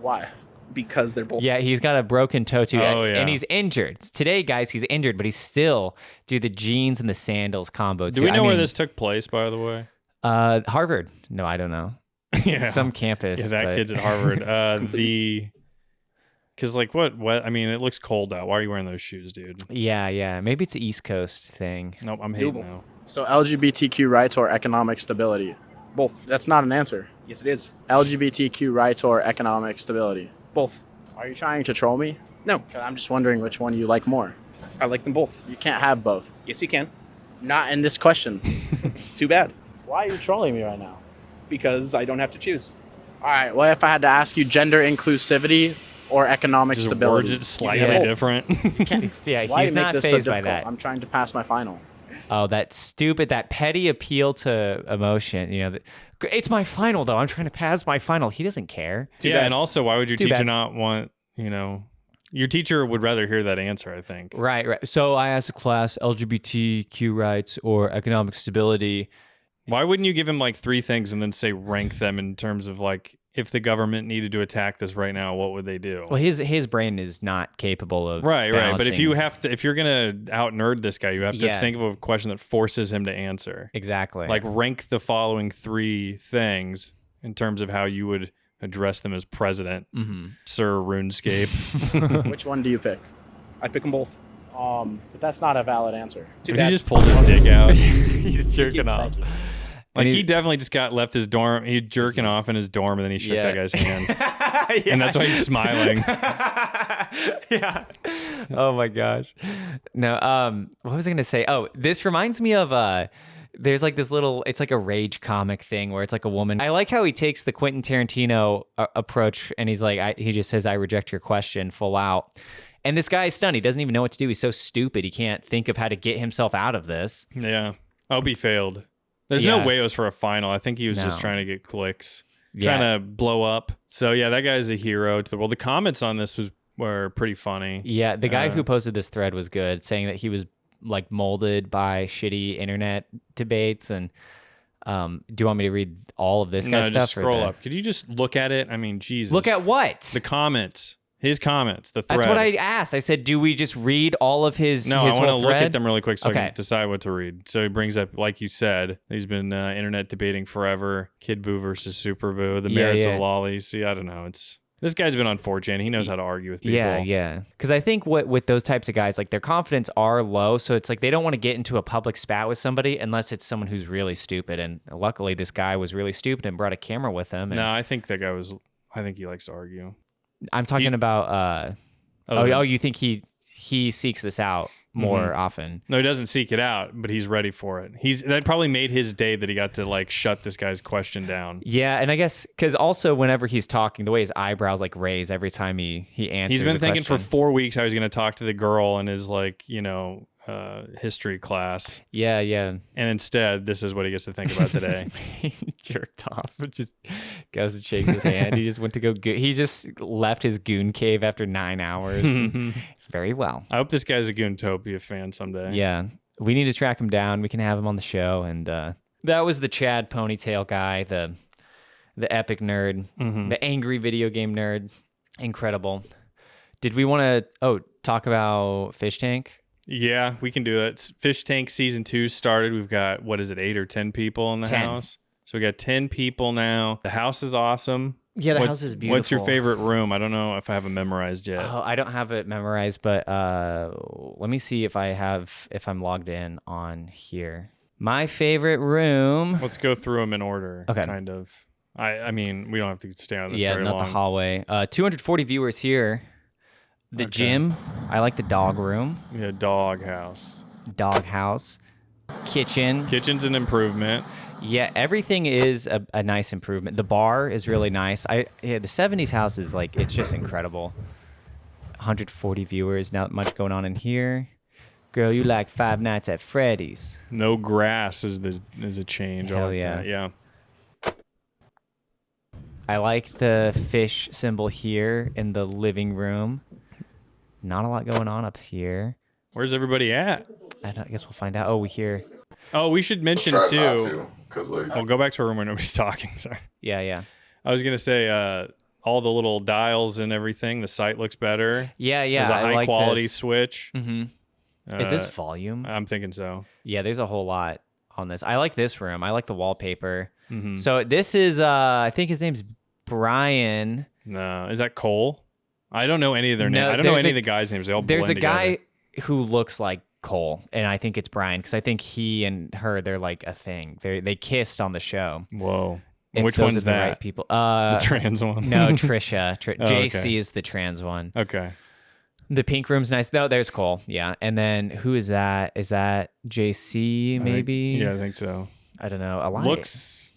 Why? because they're both. Yeah, he's got a broken toe too, Oh, yeah. and he's injured. Today, guys, he's injured, but he's still do the jeans and the sandals combo. Do we know where this took place, by the way? Harvard. No, I don't know. Yeah. Some campus. Yeah, that but- kid's at Harvard. Because like what? I mean, it looks cold out. Why are you wearing those shoes, dude? Yeah. Maybe it's an East Coast thing. Nope, I'm hating Doable. now. So LGBTQ rights or economic stability? Both. That's not an answer. Yes, it is. LGBTQ rights or economic stability? Both. Are you trying to troll me? No. 'Cause I'm just wondering which one you like more. I like them both. You can't have both. Yes, you can. Not in this question. Too bad. Why are you trolling me right now? Because I don't have to choose. All right, what if I had to ask you gender inclusivity or economic Just stability. words it slightly different. Yeah, Why he's you make not this so fazed by difficult? that. I'm trying to pass my final. Oh, that petty appeal to emotion. It's my final though. I'm trying to pass my final. He doesn't care. And also, why would your Too teacher bad. not want, your teacher would rather hear that answer, I think. Right. So I asked the class LGBTQ rights or economic stability. Why wouldn't you give him like 3 things and then say rank them in terms of like, if the government needed to attack this right now, what would they do? Well, his brain is not capable of Right. But if balancing- if you're gonna out nerd this guy, you have to Yeah. think of a question that forces him to answer. Exactly. Like rank the following 3 things in terms of how you would address them as president, Sir RuneScape. Which one do you pick? I pick them both. But that's not a valid answer. If he just pulled his dick out, he's jerking off. Thank you. like he definitely just got left his dorm. He's jerking off in his dorm, and then he shook that guy's hand, and that's why he's smiling. Yeah. Oh my gosh. No. What was I gonna say? Oh, this reminds me of there's like this little, it's like a rage comic thing where it's like a woman. I like how he takes the Quentin Tarantino approach, and he's like, he just says, "I reject your question," full out. And this guy is stunned. He doesn't even know what to do. He's so stupid. He can't think of how to get himself out of this. Yeah. Hope he failed. There's no way it was for a final. I think he was just trying to get clicks, trying to blow up. So yeah, that guy's a hero to the world. The comments on this were pretty funny. Yeah, the guy who posted this thread was good, saying that he was like molded by shitty internet debates. And do you want me to read all of this guy's stuff? Just scroll up. Could you just look at it? I mean, Jesus. Look at what? The comments. His comments, the thread. That's what I asked. I said, do we just read all of his No, his I want to whole look thread? at them really quick so I Okay. can decide what to read. So he brings up, like you said, he's been internet debating forever. Kid Boo versus Super Boo, the merits of lollies. See, I don't know. This guy's been on 4chan. He knows how to argue with people. Yeah. Because I think with those types of guys, like their confidence are low. So it's like they don't want to get into a public spat with somebody unless it's someone who's really stupid. And luckily, this guy was really stupid and brought a camera with him. And No, I think that guy I think he likes to argue. I'm talking about... you think he seeks this out more often? No, he doesn't seek it out, but he's ready for it. That probably made his day that he got to like shut this guy's question down. Yeah, and I guess because also whenever he's talking, the way his eyebrows like raise every time he answers. He's been thinking for question. 4 weeks how he's going to talk to the girl in his like history class. Yeah. And instead, this is what he gets to think about today. He jerked off. Just goes and shakes his hand. He just went to go. He just left his goon cave after 9 hours. Very well. I hope this guy's a Goontopia fan someday. Yeah, we need to track him down. We can have him on the show. And that was the Chad Ponytail Guy, the epic nerd, the angry video game nerd. Incredible. Did we want to talk about Fishtank? Yeah, we can do that. Fishtank season 2 started. We've got 8 or 10 people in the 10. house. So we got 10 people now. The house is awesome. Yeah, the house is beautiful. What's your favorite room? I don't know if I have it memorized yet. Oh, I don't have it memorized, but let me see if I'm logged in on here. My favorite room. Let's go through them in order. Okay. Kind of. I mean, we don't have to stay on this Yeah, very not long. the hallway. 240 viewers here. The gym. I like the dog room. Yeah, dog house. Dog house. Kitchen. Kitchen's an improvement. Yeah, everything is a nice improvement. The bar is really nice. The 70s house is like, it's just incredible. 140 viewers. Not much going on in here. Girl, you like Five Nights at Freddy's. No grass is a change. Hell I like yeah. that. Yeah. I like the fish symbol here in the living room. Not a lot going on up here. Where's everybody at? I guess we'll find out. Oh, we hear. Oh, we should mention too. We'll go back to a room where nobody's talking. Sorry. Yeah. I was gonna say all the little dials and everything. The site looks better. Yeah. There's a high like quality this. switch. Mm-hmm. Is this volume? I'm thinking so. Yeah, there's a whole lot on this. I like this room. I like the wallpaper. Mm-hmm. So this is, I think his name's Brian. No, is that Cole? I don't know any of their names. I don't know any of the guys' names. They all There's blend a guy together. who looks like Cole, and I think it's Brian because I think he and her, they're like a thing. They kissed on the show. Whoa. If Which those one's are the that? right people. The trans one? No, Trisha. Oh, JC okay. is the trans one. Okay. The pink room's nice. No, there's Cole. Yeah. And then who is that? Is that JC maybe? I think so. I don't know. A lot. Looks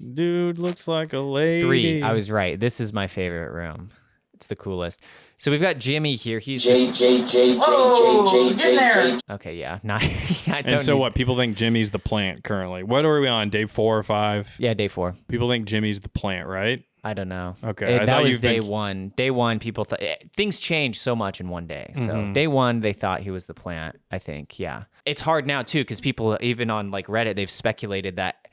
like a lady. 3. I was right. This is my favorite room. It's the coolest. So we've got Jimmy here. He's Get there. okay. Yeah, not. And so what? People think Jimmy's the plant currently. What are we on? Day 4 or 5? Yeah, day 4. People think Jimmy's the plant, right? I don't know. Okay, I that thought was you've day been- 1. Day 1, people thought things changed so much in one day. So Mhm. day 1, they thought he was the plant. I think, yeah. It's hard now too because people, even on like Reddit, they've speculated that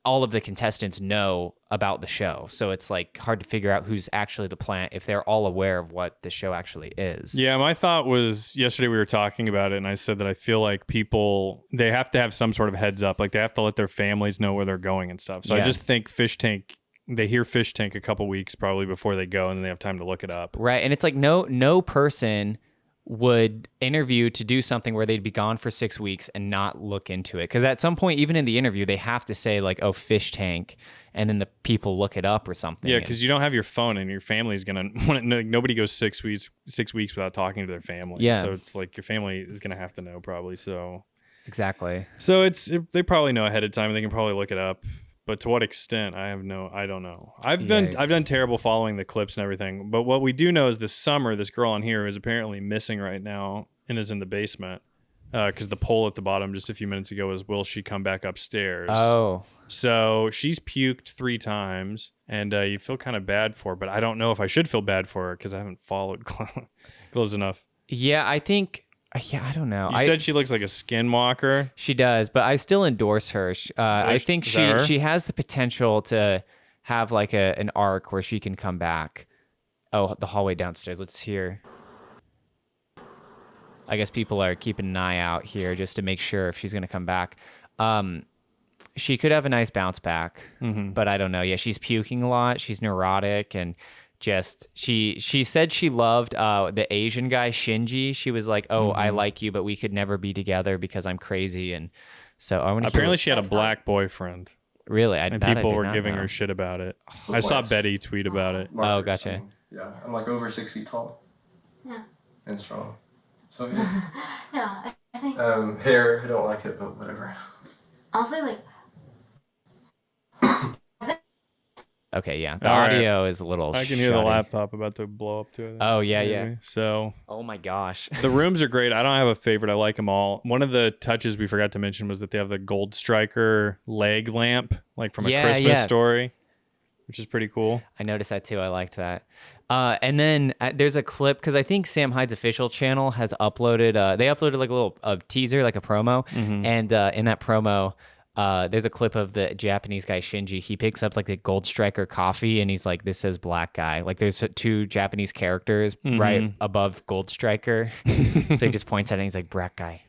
all of the contestants know about the show. So it's like hard to figure out who's actually the plant if they're all aware of what the show actually is. Yeah, my thought was yesterday we were talking about it, and I said that I feel like people, they have to have some sort of heads up. Like they have to let their families know where they're going and stuff. So I Yeah. just think Fishtank, they hear Fishtank a couple weeks probably before they go, and then they have time to look it up. Right. And it's like no person would interview to do something where they'd be gone for 6 weeks and not look into it. Because at some point, even in the interview, they have to say like, oh, Fishtank, and then the people look it up or something. Yeah, because you don't have your phone, and your family's gonna want to know. Nobody goes 6 weeks without talking to their family. Yeah. So it's like your family is gonna have to know probably. So Exactly. So they probably know ahead of time, and they can probably look it up. But to what extent, I don't know. I've done terrible following the clips and everything. But what we do know is this summer, this girl on here is apparently missing right now and is in the basement. Because the poll at the bottom just a few minutes ago was, will she come back upstairs? Oh. So she's puked 3 times, and you feel kind of bad for her. But I don't know if I should feel bad for her because I haven't followed close enough. Yeah, I think. Yeah, I don't know. You said she looks like a skinwalker. She does, but I still endorse her. I think Is that her? she has the potential to have like an arc where she can come back. Oh, the hallway downstairs. Let's hear. I guess people are keeping an eye out here just to make sure if she's going to come back. She could have a nice bounce back, but I don't know. Yeah, she's puking a lot. She's neurotic and just she said she loved the Asian guy Shinji. She was like, "Oh, I like you, but we could never be together because I'm crazy." And so I want to. Apparently, she had a black boyfriend. Really, and people were giving her shit about it. I saw Betty tweet about it. Oh, gotcha. Yeah, I'm like over 6 feet tall. Yeah. And strong. So yeah. Yeah, I think. Hair, I don't like it, but whatever. Honestly, like. Okay, yeah. The All right. audio is a little. I can hear the shoddy. laptop about to blow up too. Oh yeah. So. Oh my gosh. The rooms are great. I don't have a favorite. I like them all. One of the touches we forgot to mention was that they have the Gold Striker leg lamp, like from a Christmas Story, which is pretty cool. I noticed that too. I liked that. And then there's a clip because I think Sam Hyde's official channel has uploaded. They uploaded like a little teaser, like a promo, and in that promo. There's a clip of the Japanese guy Shinji. He picks up like the Gold Striker coffee and he's like, this says black guy. Like there's 2 Japanese characters right above Gold Striker. So he just points at it and he's like, black guy.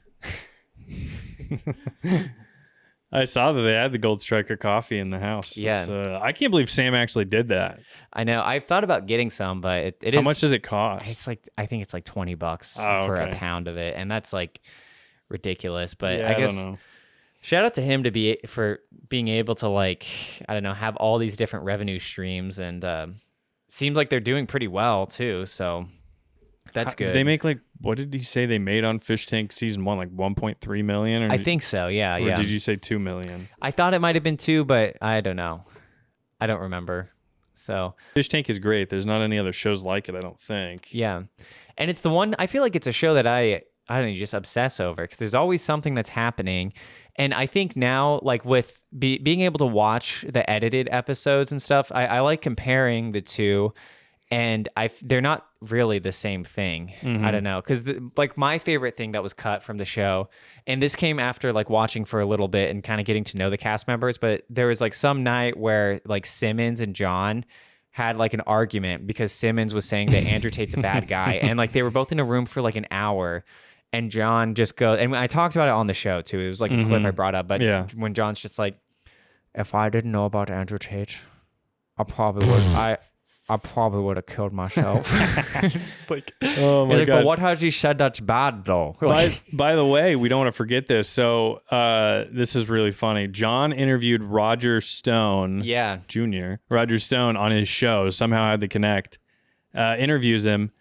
I saw that they had the Gold Striker coffee in the house. Yeah. I can't believe Sam actually did that. I know. I've thought about getting some, but it is. How much does it cost? It's like, I think it's like $20 for okay. a pound of it. And that's like ridiculous. But Yeah, I guess. don't know. Shout out to him for being able to like, I don't know, have all these different revenue streams and seems like they're doing pretty well too. So that's good. They make like, what did he say they made on Fishtank season 1? Like 1.3 million? Or I think so. Yeah. Or did you say 2 million? I thought it might've been 2, but I don't know. I don't remember. So Fishtank is great. There's not any other shows like it, I don't think. yeah. And it's the one, I feel like it's a show that I don't know, you just obsess over because there's always something that's happening. And I think now, like with being able to watch the edited episodes and stuff, I like comparing the two, and they're not really the same thing. I don't know, because like my favorite thing that was cut from the show, and this came after like watching for a little bit and kind of getting to know the cast members, but there was like some night where like Simmons and John had like an argument because Simmons was saying that Andrew Tate's a bad guy, and like they were both in a room for like an hour. And John just goes, and I talked about it on the show too. It was like a clip I brought up, but when John's just like, if I didn't know about Andrew Tate, I probably would have killed myself. Like, oh my God. God. But what has he said that's bad though? By the way, we don't want to forget this. So this is really funny. John interviewed Roger Stone, Jr. Roger Stone on his show. Somehow had to connect. Interviews him.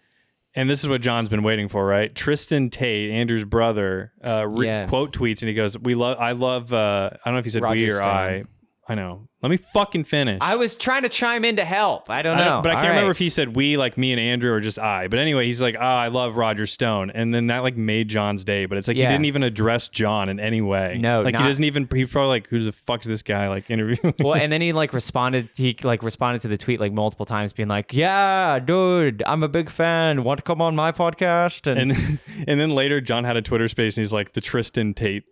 And this is what John's been waiting for, right? Tristan Tate, Andrew's brother, quote tweets, and he goes, I don't know if he said Roger we or Stone. I know. Let me fucking finish. I was trying to chime in to help. I don't know. But I All can't remember right. if he said we, like me and Andrew, or just I. But anyway, he's like, I love Roger Stone. And then that like made John's day. But it's like he didn't even address John in any way. No, like not- he doesn't even, he's probably like, who the fuck's this guy like interviewing? Well, and then he responded to the tweet like multiple times being like, yeah, dude, I'm a big fan. Want to come on my podcast? And then later John had a Twitter space and he's like the Tristan Tate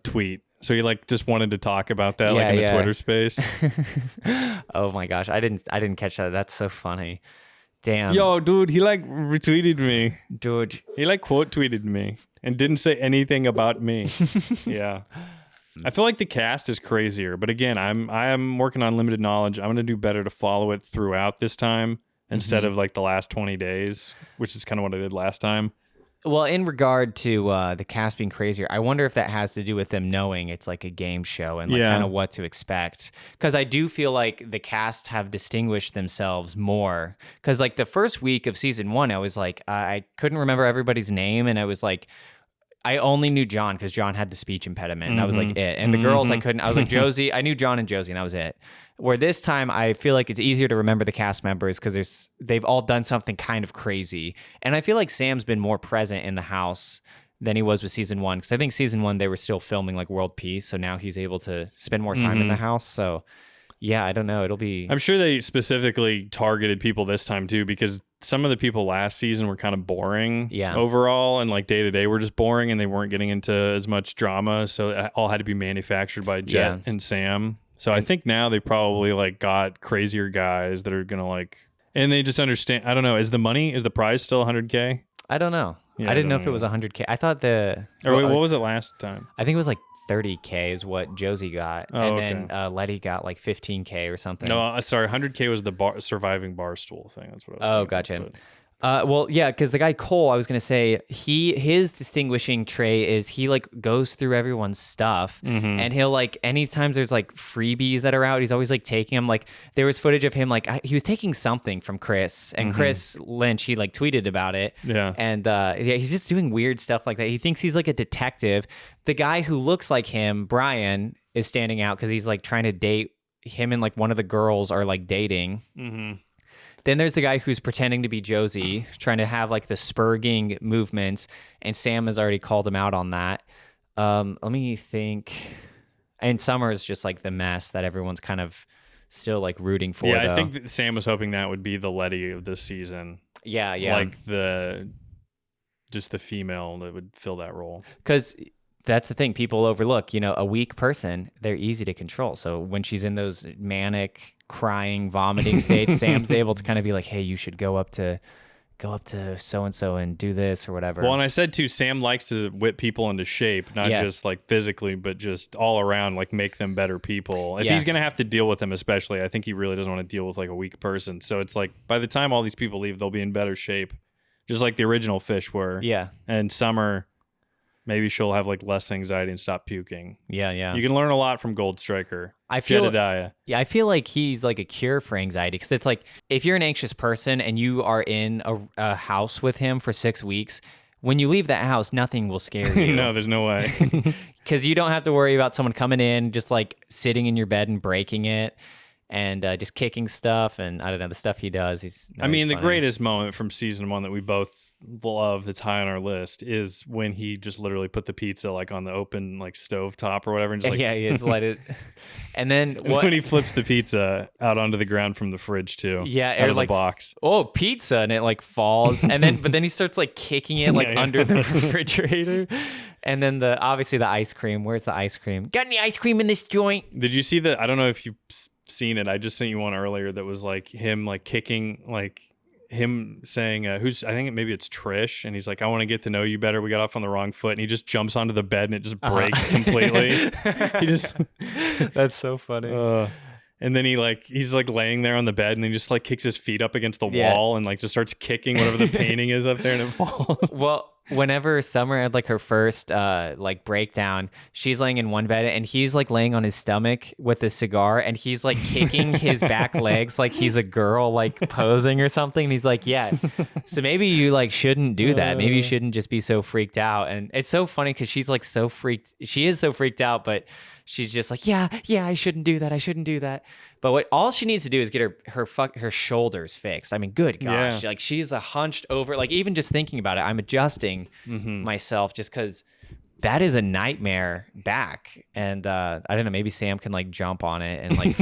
tweet. So he like just wanted to talk about that in the Twitter space. Oh my gosh, I didn't catch that. That's so funny. Damn. Yo, dude, he like retweeted me. Dude. He like quote tweeted me and didn't say anything about me. Yeah. I feel like the cast is crazier, but again, I am working on limited knowledge. I'm gonna do better to follow it throughout this time instead of like the last 20 days, which is kind of what I did last time. Well, in regard to the cast being crazier, I wonder if that has to do with them knowing it's like a game show and kind of what to expect. Because I do feel like the cast have distinguished themselves more. Because like the first week of season 1, I was like, I couldn't remember everybody's name. And I was like, I only knew John because John had the speech impediment. And that was like it. And the girls, I couldn't. I was like, Josie. I knew John and Josie, and that was it. Where this time, I feel like it's easier to remember the cast members because they've all done something kind of crazy. And I feel like Sam's been more present in the house than he was with season 1. Because I think season 1, they were still filming like World Peace. So now he's able to spend more time in the house. So yeah, I don't know. It'll be... I'm sure they specifically targeted people this time too, because some of the people last season were kind of boring overall, and like day to day were just boring, and they weren't getting into as much drama. So it all had to be manufactured by Jet and Sam. So I think now they probably like got crazier guys that are going to like, and they just understand. I don't know. Is the prize still 100K? I don't know. Yeah, I didn't know if it was 100K. I thought wait, what was it last time? I think it was like 30K is what Josie got. Oh, and then Letty got like 15K or something. No, sorry. 100K was the surviving barstool thing. That's what I was thinking. Gotcha. But... well, yeah, because the guy Cole, I was gonna say his distinguishing trait is he like goes through everyone's stuff, and he'll like anytime there's like freebies that are out, he's always like taking them. Like there was footage of him like he was taking something from Chris, and Chris Lynch, he like tweeted about it. Yeah, and he's just doing weird stuff like that. He thinks he's like a detective. The guy who looks like him, Brian, is standing out because he's like trying to date him, and like one of the girls are like dating. Then there's the guy who's pretending to be Josie, trying to have like the spurging movements, and Sam has already called him out on that. Let me think. And Summer is just like the mess that everyone's kind of still like rooting for. Yeah, though. I think that Sam was hoping that would be the Letty of this season. Yeah. Like just the female that would fill that role. Because that's the thing people overlook. You know, a weak person, they're easy to control. So when she's in those manic, crying, vomiting states, Sam's able to kind of be like, hey, you should go up to so-and-so and do this or whatever. Well, and I said too, Sam likes to whip people into shape, not just like physically, but just all around, like make them better people. If he's going to have to deal with them, especially, I think he really doesn't want to deal with like a weak person. So it's like by the time all these people leave, they'll be in better shape, just like the original Fish were. Yeah. And Summer, maybe she'll have like less anxiety and stop puking. Yeah. You can learn a lot from Gold Striker. I feel like he's like a cure for anxiety, because it's like if you're an anxious person and you are in a house with him for 6 weeks, when you leave that house, nothing will scare you. No, there's no way. Because you don't have to worry about someone coming in, just like sitting in your bed and breaking it. And just kicking stuff, and I don't know, the stuff he does. The greatest moment from season 1 that we both love, that's high on our list, is when he just literally put the pizza like on the open like stove top or whatever, and just like he just let it. And then when he flips the pizza out onto the ground from the fridge too. Yeah, out of like the box. Oh, pizza, and it like falls, and then but then he starts like kicking it like under the refrigerator. And then obviously the ice cream. Where's the ice cream? Got any ice cream in this joint? Did you see I don't know if you seen it. I just sent you one earlier that was like him like kicking, like him saying I think maybe it's Trish, and he's like, I want to get to know you better, we got off on the wrong foot, and he just jumps onto the bed and it just breaks completely. He just that's so funny. And then he's like laying there on the bed, and then he just like kicks his feet up against the wall and like just starts kicking whatever the painting is up there, and it falls. Well, whenever Summer had like her first like breakdown, she's laying in one bed and he's like laying on his stomach with a cigar, and he's like kicking his back legs like he's a girl like posing or something. And he's like, yeah, so maybe you like shouldn't do that. Maybe you shouldn't just be so freaked out. And it's so funny because she is so freaked out, but she's just like, yeah, I shouldn't do that. But all she needs to do is get her shoulders fixed. I mean, good gosh, like she's a hunched over. Like even just thinking about it, I'm adjusting myself just because that is a nightmare back. And I don't know, maybe Sam can like jump on it and like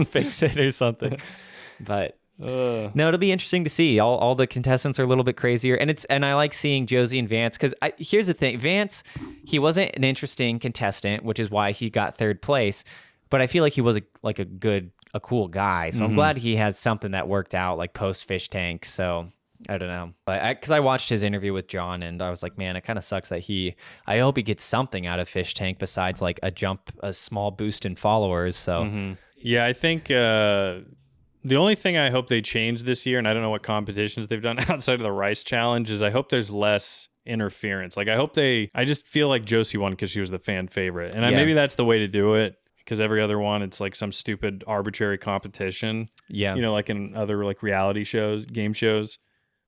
fix it or something. But no, it'll be interesting to see. All the contestants are a little bit crazier, and I like seeing Josie and Vance because here's the thing: Vance, he wasn't an interesting contestant, which is why he got third place. But I feel like he was a cool guy. So I'm glad he has something that worked out, like post Fishtank. So I don't know, but because I watched his interview with John, and I was like, man, it kind of sucks that I hope he gets something out of Fishtank besides like a small boost in followers. So yeah, I think. The only thing I hope they change this year, and I don't know what competitions they've done outside of the Rice Challenge, is I hope there's less interference. Like I just feel like Josie won because she was the fan favorite. And maybe that's the way to do it, because every other one, it's like some stupid arbitrary competition. Yeah. You know, like in other like reality shows, game shows.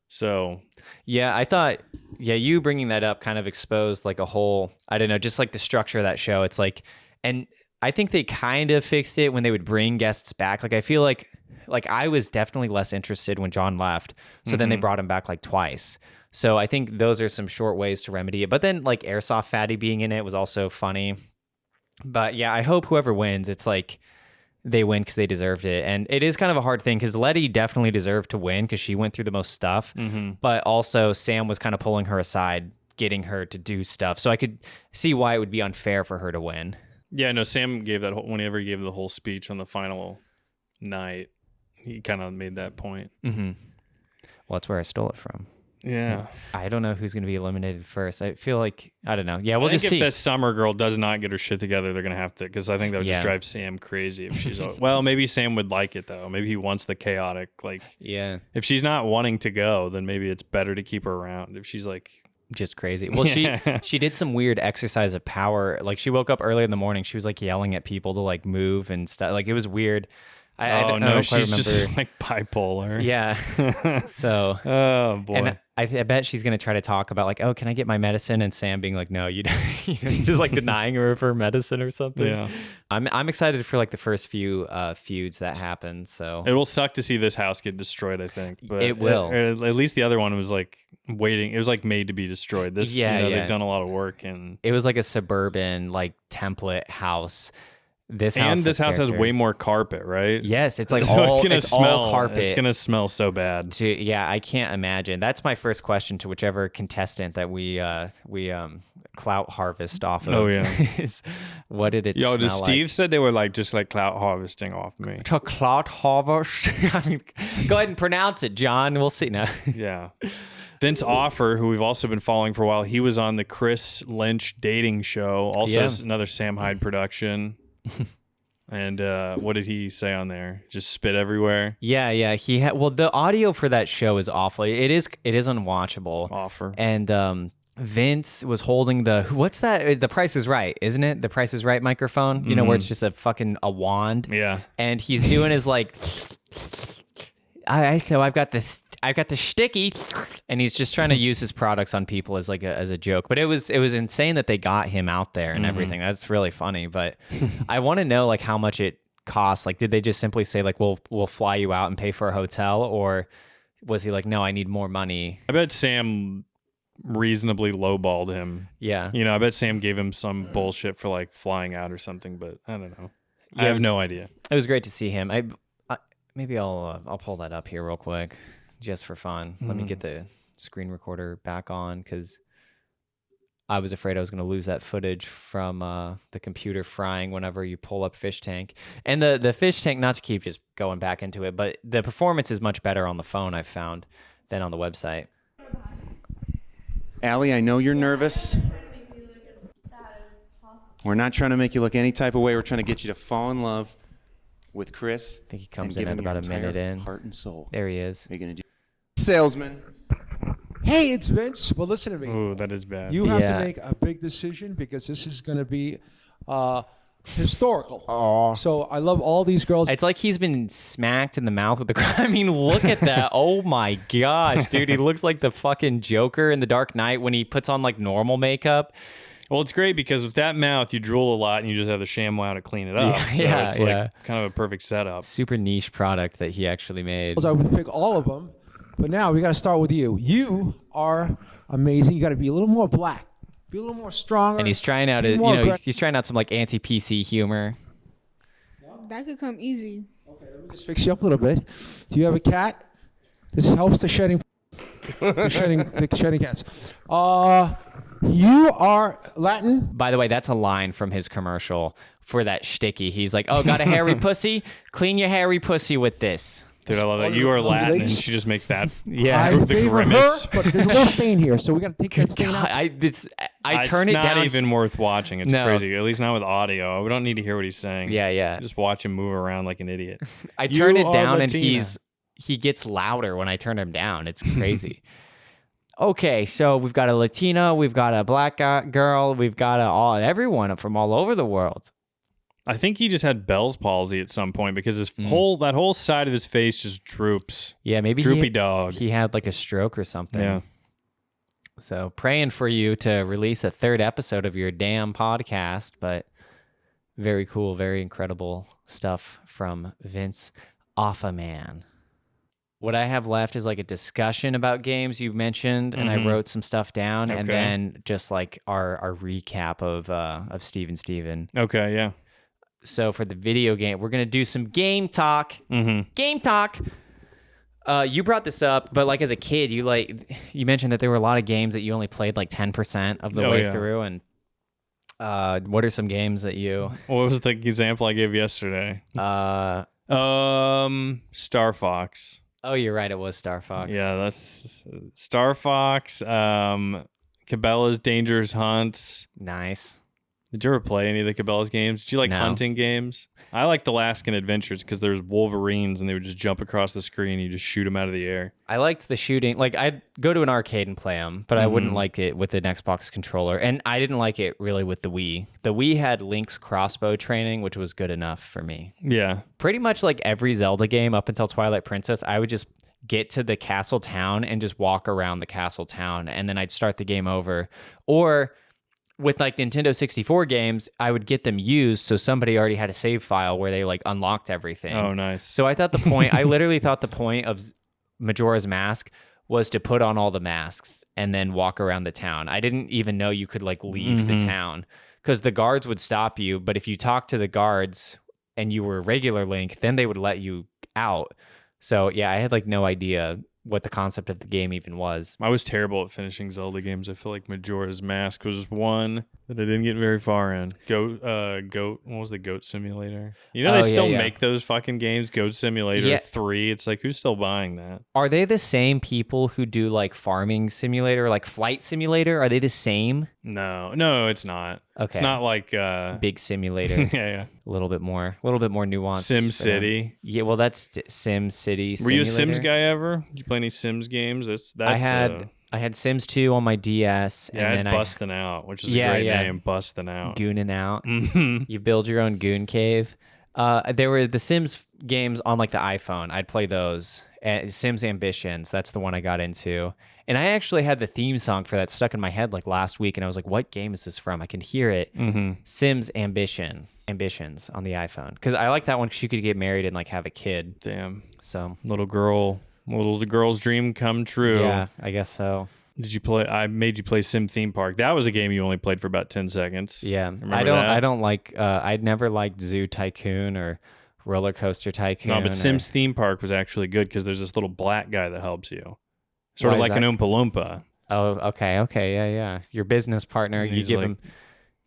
So. Yeah, I thought, you bringing that up kind of exposed like a whole, I don't know, just like the structure of that show. It's like, and I think they kind of fixed it when they would bring guests back. Like I feel like I was definitely less interested when John left. So then they brought him back like twice. So I think those are some short ways to remedy it. But then like Airsoft Fatty being in it was also funny. But yeah, I hope whoever wins, it's like they win because they deserved it. And it is kind of a hard thing because Letty definitely deserved to win because she went through the most stuff. But also Sam was kind of pulling her aside, getting her to do stuff. So I could see why it would be unfair for her to win. Yeah, no, Sam gave that whenever he gave the whole speech on the final night. He kind of made that point. Well, that's where I stole it from. Yeah. I don't know who's going to be eliminated first. I feel like, I don't know. Yeah, we'll just see. If that Summer girl does not get her shit together, they're going to have to, because I think that would just drive Sam crazy if she's, well, maybe Sam would like it though. Maybe he wants the chaotic, like, if she's not wanting to go, then maybe it's better to keep her around. If she's like, just crazy. Well, she did some weird exercise of power. Like she woke up early in the morning. She was like yelling at people to like move and stuff. Like it was weird. I don't she's just like bipolar. Yeah. So. Oh boy. And I bet she's gonna try to talk about like, oh, can I get my medicine? And Sam being like, no, you don't. Just like denying her of her medicine or something. Yeah. I'm excited for like the first few feuds that happen. So it will suck to see this house get destroyed. I think, but it will. At least the other one was like waiting. It was like made to be destroyed. This, they've done a lot of work, and it was like a suburban like template house. This house has way more carpet, right? Yes, it's like so all, it's gonna smell. All carpet. It's gonna smell so bad. Yeah, I can't imagine. That's my first question to whichever contestant that we clout harvest off of. Oh yeah. Is, what did it? Smell just Steve said they were like just like clout harvesting off me. To clout harvest. I mean, go ahead and pronounce it, John. We'll see now. Yeah. Vince Offer, who we've also been following for a while, he was on the Chris Lynch dating show. Also, another Sam Hyde production. And what did he say on there? Just spit everywhere. Yeah. He had. Well, the audio for that show is awful. It is unwatchable. Offer. And Vince was holding what's that? The Price is Right, isn't it? The Price is Right microphone. You know, where it's just a wand. Yeah. And he's doing his like. I've got the sticky, and he's just trying to use his products on people as like as a joke. But it was insane that they got him out there and everything. That's really funny. But I want to know like how much it costs. Like, did they just simply say like we'll fly you out and pay for a hotel, or was he like, no, I need more money? I bet Sam reasonably lowballed him. Yeah, you know, I bet Sam gave him some bullshit for like flying out or something. But I don't know. I have no idea. It was great to see him. Maybe I'll pull that up here real quick, just for fun. Let me get the screen recorder back on because I was afraid I was going to lose that footage from the computer frying whenever you pull up Fishtank. And the Fishtank, not to keep just going back into it, but the performance is much better on the phone, I've found, than on the website. Allie, I know you're nervous. We're not trying to make you look any type of way. We're trying to get you to fall in love with Chris. I think he comes in at about a minute in. Heart and soul. There he is. You're gonna do salesman. Hey, it's Vince. Well, listen to me. Oh, that is bad. You have to make a big decision because this is going to be historical. Oh. So I love all these girls. It's like he's been smacked in the mouth with the I mean, look at that. Oh my gosh, dude. He looks like the fucking Joker in The Dark Knight when he puts on like normal makeup. Well, it's great because with that mouth, you drool a lot and you just have the ShamWow to clean it up. Yeah, so it's like kind of a perfect setup. Super niche product that he actually made. I would pick all of them, but now we got to start with you. You are amazing. You got to be a little more black, be a little more stronger. And he's trying out, he's trying out some like anti-PC humor. That could come easy. Okay, let me just fix you up a little bit. Do you have a cat? This helps the shedding cats. You are Latin. By the way, that's a line from his commercial for that shticky. He's like, "Oh, got a hairy pussy? Clean your hairy pussy with this." Dude, I love that. You are Latin, and she just makes that. Yeah, I the favor grimace. her, but there's a little stain here, so we got to take that stain out. I turn it's it down. not even worth watching. It's No. crazy. At least not with audio. We don't need to hear what he's saying. Yeah. Just watch him move around like an idiot. I turn You it down, are and Latina. he gets louder when I turn him down. It's crazy. Okay, so we've got a Latina, we've got a black girl, we've got everyone from all over the world. I think he just had Bell's palsy at some point because that whole side of his face just droops. Yeah, maybe droopy dog. He had like a stroke or something. Yeah. So praying for you to release a 3rd episode of your damn podcast, but very cool, very incredible stuff from Vince Offaman. What I have left is like a discussion about games you mentioned, and I wrote some stuff down, and then just like our recap of Steven. Okay, yeah. So for the video game, we're gonna do some game talk. Game talk. You brought this up, but like as a kid, you mentioned that there were a lot of games that you only played like 10% of the way through, and what are some games that you? What was the example I gave yesterday? Star Fox. Oh, you're right. It was Star Fox. Yeah, that's Star Fox. Cabela's Dangerous Hunts. Nice. Did you ever play any of the Cabela's games? Did you like hunting games? I liked Alaskan Adventures because there's wolverines and they would just jump across the screen and you just shoot them out of the air. I liked the shooting. Like, I'd go to an arcade and play them, but I wouldn't like it with an Xbox controller. And I didn't like it really with the Wii. The Wii had Link's crossbow training, which was good enough for me. Yeah. Pretty much like every Zelda game up until Twilight Princess, I would just get to the castle town and just walk around the castle town, and then I'd start the game over. Or with like Nintendo 64 games, I would get them used so somebody already had a save file where they like unlocked everything. Oh, nice. So I thought I literally thought the point of Majora's Mask was to put on all the masks and then walk around the town. I didn't even know you could like leave the town because the guards would stop you. But if you talked to the guards and you were a regular Link, then they would let you out. So yeah, I had like no idea what the concept of the game even was. I was terrible at finishing Zelda games. I feel like Majora's Mask was one that I didn't get very far in. Goat. What was the Goat Simulator? You know they still make those fucking games. Goat Simulator 3. It's like, who's still buying that? Are they the same people who do like Farming Simulator, like Flight Simulator? Are they the same? No, it's not. Okay. It's not like Big Simulator. yeah. A little bit more nuanced. Sim City. Yeah, well, that's Sim City. Were you a Sims guy ever? Did you play any Sims games? I had Sims 2 on my DS. Yeah, and then Bustin' Out, which is a great name, Bustin' Out. Goonin' Out. You build your own goon cave. There were the Sims games on like the iPhone. I'd play those. Sims Ambitions, that's the one I got into. And I actually had the theme song for that stuck in my head like last week, and I was like, what game is this from? I can hear it. Sims Ambitions on the iPhone. Because I like that one because you could get married and like have a kid. Damn. So little girl's dream come true. Yeah, I guess so. Did you play? I made you play Sim Theme Park. That was a game you only played for about 10 seconds. Yeah, I don't like. I'd never liked Zoo Tycoon or Roller Coaster Tycoon. No, but Sims Theme Park was actually good because there's this little black guy that helps you, sort of like an Oompa Loompa. Oh, okay, yeah. Your business partner. You give him,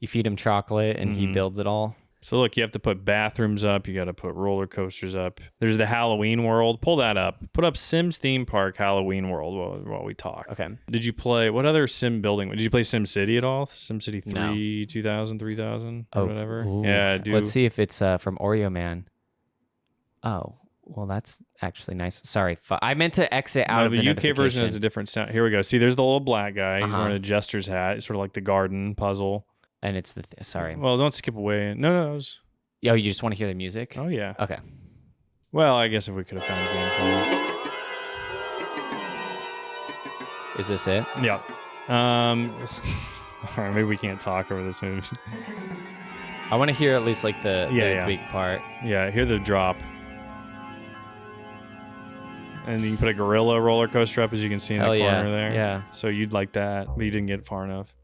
you feed him chocolate, and he builds it all. So look, you have to put bathrooms up. You got to put roller coasters up. There's the Halloween world. Pull that up. Put up Sims Theme Park Halloween world while we talk. Okay. Did you play, what other sim building? Did you play Sim City at all? Sim City 3, No. 2000, 3000, or whatever? Ooh. Yeah, dude. Let's see if it's from Oreo Man. Oh, well, that's actually nice. Sorry. I meant to exit out of the UK version has a different sound. Here we go. See, there's the little black guy. He's wearing a jester's hat. It's sort of like the garden puzzle. And it's sorry. Well, don't skip away. No, it was... Oh, you just want to hear the music? Oh, yeah. Okay. Well, I guess if we could have found a game for Is this it? Yeah. All right, maybe we can't talk over this movie. I want to hear at least like the big part. Yeah, hear the drop. And you can put a gorilla roller coaster up, as you can see in the corner there. Yeah. So you'd like that, but you didn't get far enough.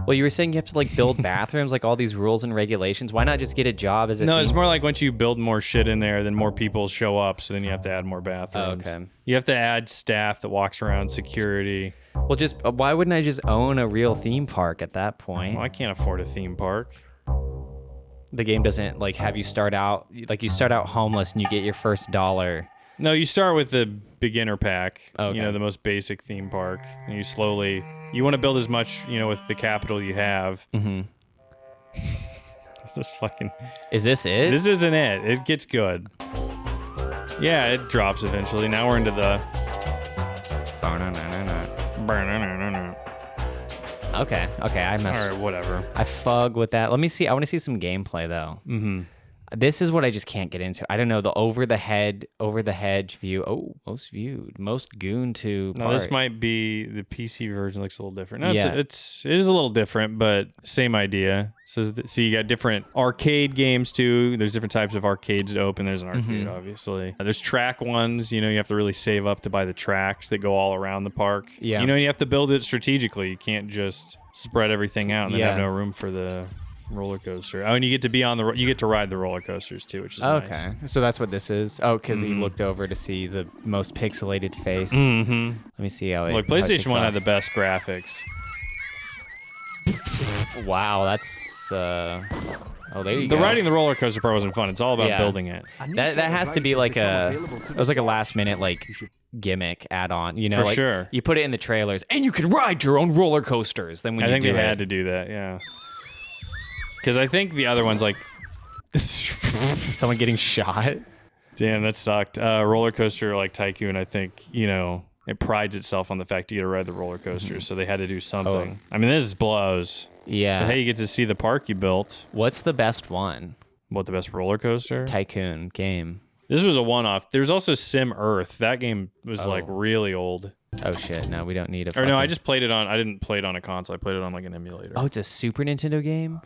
Well, you were saying you have to like build bathrooms, like all these rules and regulations. Why not just get a job as a No, it's more like once you build more shit in there, then more people show up, so then you have to add more bathrooms. Oh, okay. You have to add staff that walks around, security. Well, just why wouldn't I just own a real theme park at that point? Well, I can't afford a theme park. The game doesn't like have you start out like you start out homeless and you get your first $1. No, you start with the beginner pack, Okay. you know, the most basic theme park, and you slowly, you want to build as much, you know, with the capital you have. Mm-hmm. This is fucking... Is this it? This isn't it. It gets good. Yeah, it drops eventually. Now we're into the... Okay, I messed. All right, whatever. I fug with that. Let me see. I want to see some gameplay though. Mm-hmm. This is what I just can't get into. I don't know the over the hedge view. Oh, most viewed, most goon to. No, this might be the PC version. Looks a little different. No, Yeah. it is a little different, but same idea. So you got different arcade games too. There's different types of arcades to open. There's an arcade, obviously. There's track ones. You know, you have to really save up to buy the tracks that go all around the park. Yeah. You know, you have to build it strategically. You can't just spread everything out and then have no room for the roller coaster. Oh, and you get to be on you get to ride the roller coasters too, which is nice. Okay, so that's what this is. Oh, because he looked over to see the most pixelated face. Mm-hmm. Let me see how it. Look, how it PlayStation takes 1 off. had the best graphics. Wow, that's. Oh, there you The go. riding the roller coaster part wasn't fun. It's all about building it. That has to be like it was like a last minute like gimmick add on. You know, For like sure. you put it in the trailers and you can ride your own roller coasters. Then when I you think do they it, had to do that, yeah. Because I think the other one's like... someone getting shot. Damn, that sucked. Roller coaster like Tycoon, I think, you know, it prides itself on the fact you get to ride the roller coaster, so they had to do something. I mean, this blows. Yeah. But hey, you get to see the park you built. What's the best one? What, the best roller coaster? Tycoon game. This was a one-off. There's also Sim Earth. That game was like really old. Oh shit! No, we don't need a. Or no, I just played it on. I didn't play it on a console. I played it on like an emulator. Oh, it's a Super Nintendo game.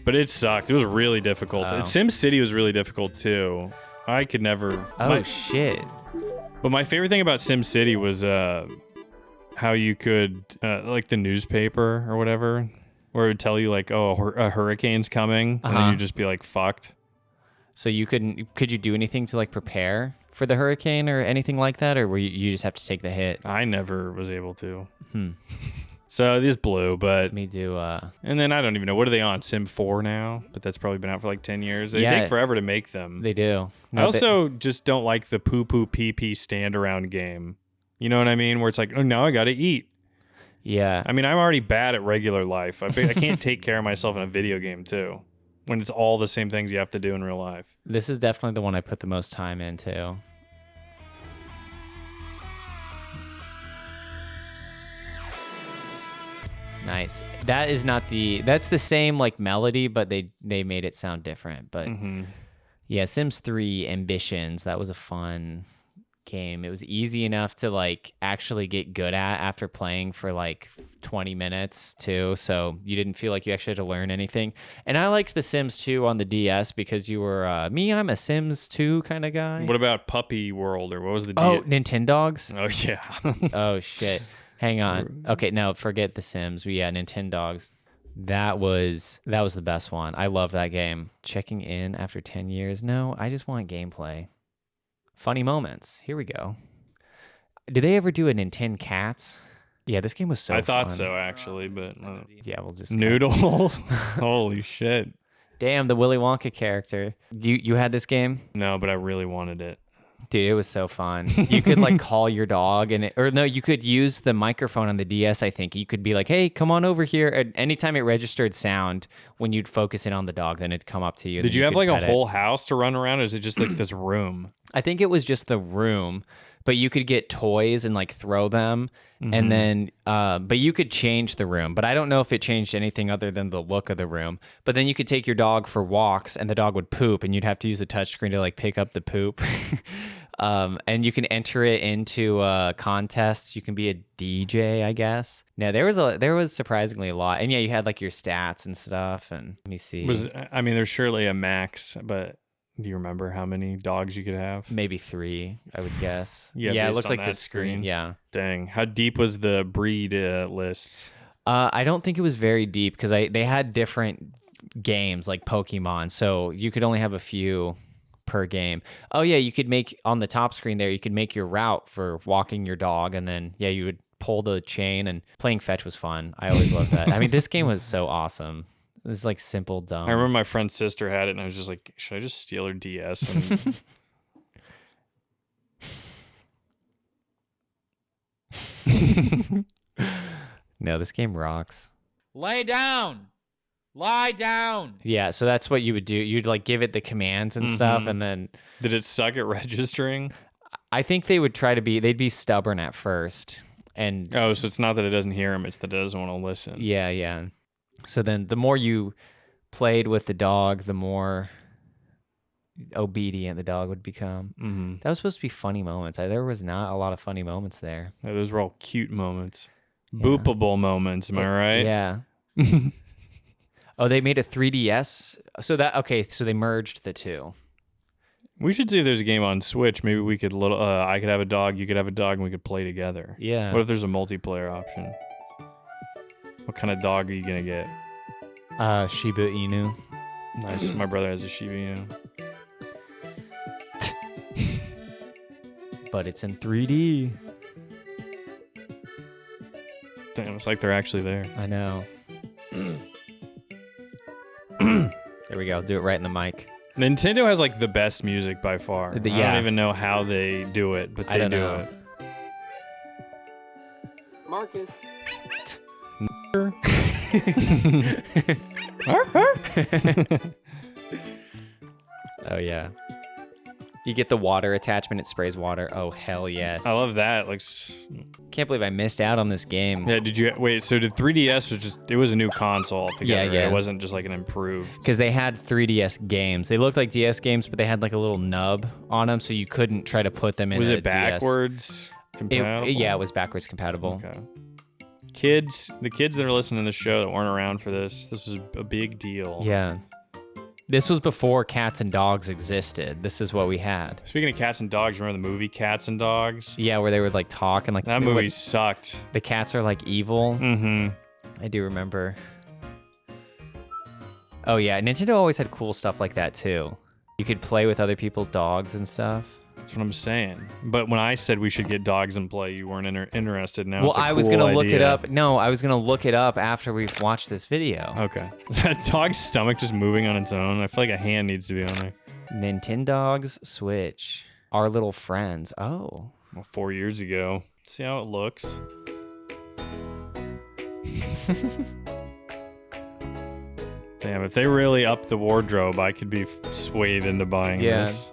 But it sucked. It was really difficult. Oh. Sim City was really difficult too. I could never. Oh shit! But my favorite thing about Sim City was how you could like the newspaper or whatever, where it would tell you like, oh, a hurricane's coming, and then you'd just be like fucked. So you could you do anything to like prepare for the hurricane or anything like that, or were you just have to take the hit? I never was able to. So this blew, but me do. And then I don't even know, what are they on? Sim 4 now, but that's probably been out for like 10 years. They take forever to make them. They do. I also just don't like the poo poo pee pee stand around game. You know what I mean? Where it's like, oh, now I got to eat. Yeah. I mean, I'm already bad at regular life. I can't take care of myself in a video game too, when it's all the same things you have to do in real life. This is definitely the one I put the most time into. Nice. That is not that's the same like melody, but they made it sound different. But yeah, Sims 3 Ambitions, that was a fun game. It was easy enough to like actually get good at after playing for like 20 minutes too. So you didn't feel like you actually had to learn anything. And I liked the Sims 2 on the DS because you were I'm a Sims 2 kind of guy. What about Puppy World, or what was the Nintendogs? Oh yeah. Oh shit. Hang on. Okay, no, forget the Sims. Yeah, Nintendogs. That was the best one. I love that game. Checking in after 10 years. No, I just want gameplay. Funny moments. Here we go. Did they ever do a Nintendo Cats? Yeah, this game was so fun. I thought so actually, but yeah, we'll just Noodle. Holy shit. Damn, the Willy Wonka character. You had this game? No, but I really wanted it. Dude, it was so fun. You could like call your dog you could use the microphone on the DS, I think. You could be like, hey, come on over here. And anytime it registered sound, when you'd focus in on the dog, then it'd come up to you. Did you have like a whole house to run around, or is it just like this room? I think it was just the room, but you could get toys and like throw them. And then, but you could change the room. But I don't know if it changed anything other than the look of the room. But then you could take your dog for walks and the dog would poop and you'd have to use the touchscreen to like pick up the poop. And you can enter it into contests. You can be a DJ, I guess. No, there was surprisingly a lot, and yeah, you had like your stats and stuff. And let me see. There's surely a max, but do you remember how many dogs you could have? Maybe 3, I would guess. Yeah, it looks on like the that screen. Yeah. Dang, how deep was the breed list? I don't think it was very deep because they had different games like Pokemon, so you could only have a few per game. Oh yeah, you could make on the top screen there. You could make your route for walking your dog, and then you would pull the chain. And playing fetch was fun. I always loved that. I mean, this game was so awesome. It was like simple, dumb. I remember my friend's sister had it, and I was just like, should I just steal her DS? And No, this game rocks. Lay down. Lie down. Yeah, so that's what you would do. You'd like give it the commands and stuff, and then did it suck at registering? I think they would they'd be stubborn at first. And so it's not that it doesn't hear him, it's that it doesn't want to listen. Yeah. So then the more you played with the dog, the more obedient the dog would become. Mm-hmm. That was supposed to be funny moments. There was not a lot of funny moments there. Yeah, those were all cute moments. Yeah. Boopable moments, am I right? Yeah. Oh, they made a 3DS. So they merged the two. We should see if there's a game on Switch. Maybe we could I could have a dog, you could have a dog, and we could play together. Yeah. What if there's a multiplayer option? What kind of dog are you gonna get? Shiba Inu. Nice. My brother has a Shiba Inu. But it's in 3D. Damn, it's like they're actually there. I know. There we go. Do it right in the mic. Nintendo has like the best music by far. Yeah. I don't even know how they do it, but they do it. Marcus. Oh yeah. You get the water attachment, it sprays water. Oh hell yes. I love that. Can't believe I missed out on this game. Yeah, so did 3DS it was a new console altogether, Yeah. Right? It wasn't just like an improved. Because they had 3DS games. They looked like DS games, but they had like a little nub on them, so you couldn't try to put them in Was a it backwards compatible? It was backwards compatible. Okay. The kids that are listening to the show that weren't around for this was a big deal. Yeah. This was before cats and dogs existed. This is what we had. Speaking of cats and dogs, remember the movie Cats and Dogs? Yeah, where they would like talk and like that movie sucked. The cats are like evil. Mm-hmm. I do remember. Oh yeah, Nintendo always had cool stuff like that too. You could play with other people's dogs and stuff. That's what I'm saying. But when I said we should get dogs and play, you weren't interested. Now it's a I cool was gonna look idea. it up. No, I was gonna look it up after we've watched this video. Okay. Is that dog's stomach just moving on its own? I feel like a hand needs to be on there. Nintendogs Switch. Our little friends. Oh. Well, 4 years ago. See how it looks. Damn, if they really up the wardrobe, I could be swayed into buying this.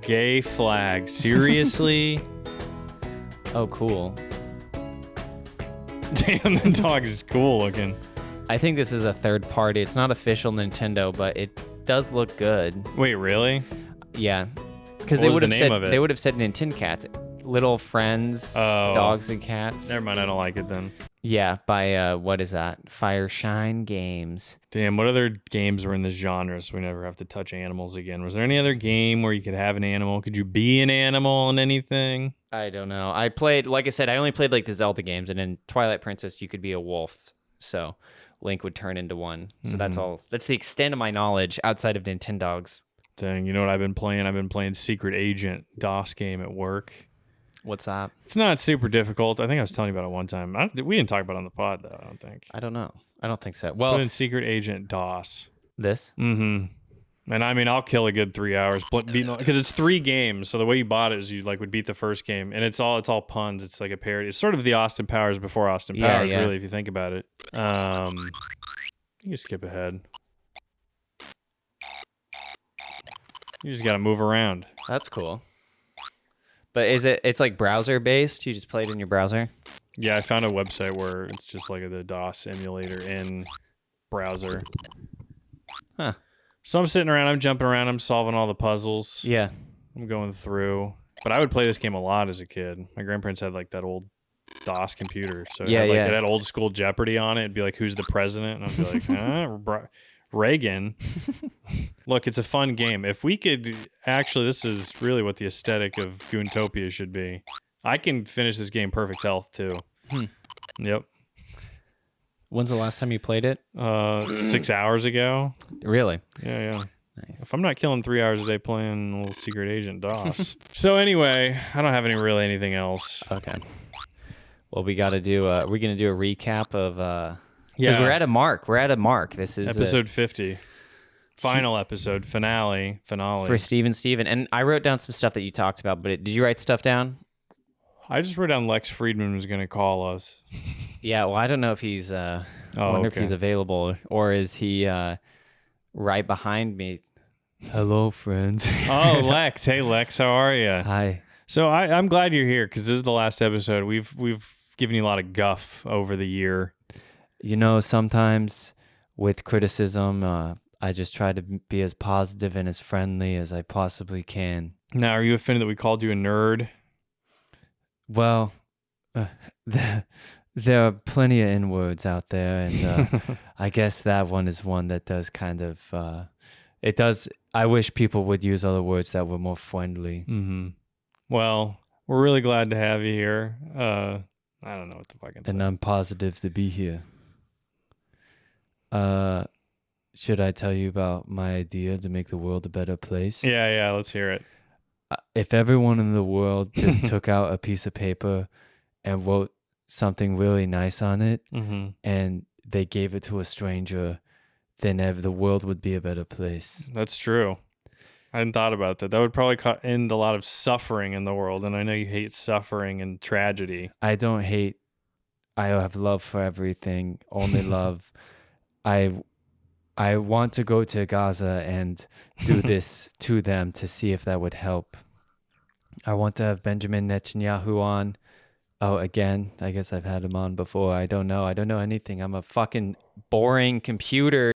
Gay flag. Seriously? Oh, cool. Damn, the dog is cool looking. I think this is a third party. It's not official Nintendo, but it does look good. Wait, really? Yeah. Because they would have said Nintendo Cats. Little Friends, Dogs and Cats. Never mind, I don't like it then. Yeah, by what is that? Fireshine Games. Damn, what other games were in this genre so we never have to touch animals again? Was there any other game where you could have an animal? Could you be an animal in anything? I don't know. I played, like I said, I only played like the Zelda games, and in Twilight Princess you could be a wolf. So Link would turn into one. So that's all. That's the extent of my knowledge outside of Nintendogs. Dang, you know what I've been playing? I've been playing Secret Agent DOS game at work. What's that? It's not super difficult. I think I was telling you about it one time. We didn't talk about it on the pod, though, I don't think. I don't know. I don't think so. Well, put in Secret Agent DOS. This? Mm-hmm. And I mean, I'll kill a good 3 hours because it's 3 games. So the way you bought it is you like would beat the first game, and it's all puns. It's like a parody. It's sort of the Austin Powers before Austin Powers, really, if you think about it. You skip ahead. You just got to move around. That's cool. But it's like browser based? You just play it in your browser? Yeah, I found a website where it's just like the DOS emulator in browser. Huh. So I'm sitting around, I'm jumping around, I'm solving all the puzzles. Yeah. I'm going through. But I would play this game a lot as a kid. My grandparents had like that old DOS computer. So it had old school Jeopardy on it. It'd be like, who's the president? And I'd be like, Reagan. Look, it's a fun game. If we could actually, this is really what the aesthetic of Goontopia should be. I can finish this game perfect health too. Yep. When's the last time you played it? 6 hours ago. Really? Yeah. Nice. If I'm not killing 3 hours a day playing a little Secret Agent DOS. So anyway, I don't have anything else. Okay. Well, we got to do. We're gonna do a recap of. Because we're at a mark. This is episode 50, final episode, finale for Steven. And I wrote down some stuff that you talked about. But did you write stuff down? I just wrote down Lex Friedman was gonna call us. Yeah. Well, I don't know if he's. I wonder if he's available, or is he right behind me? Hello, friends. Oh, Lex. Hey, Lex. How are you? Hi. So I'm glad you're here because this is the last episode. We've given you a lot of guff over the year. You know, sometimes with criticism, I just try to be as positive and as friendly as I possibly can. Now, are you offended that we called you a nerd? Well, there are plenty of N-words out there, and I guess that one is one that does kind of... it does... I wish people would use other words that were more friendly. Mm-hmm. Well, we're really glad to have you here. I don't know what the fuck I can say. And I'm positive to be here. Should I tell you about my idea to make the world a better place? Yeah, let's hear it. If everyone in the world just took out a piece of paper and wrote something really nice on it, and they gave it to a stranger, then the world would be a better place. That's true. I hadn't thought about that. That would probably end a lot of suffering in the world, and I know you hate suffering and tragedy. I don't hate. I have love for everything, only love. I want to go to Gaza and do this to them to see if that would help. I want to have Benjamin Netanyahu on. Oh, again, I guess I've had him on before. I don't know anything. I'm a fucking boring computer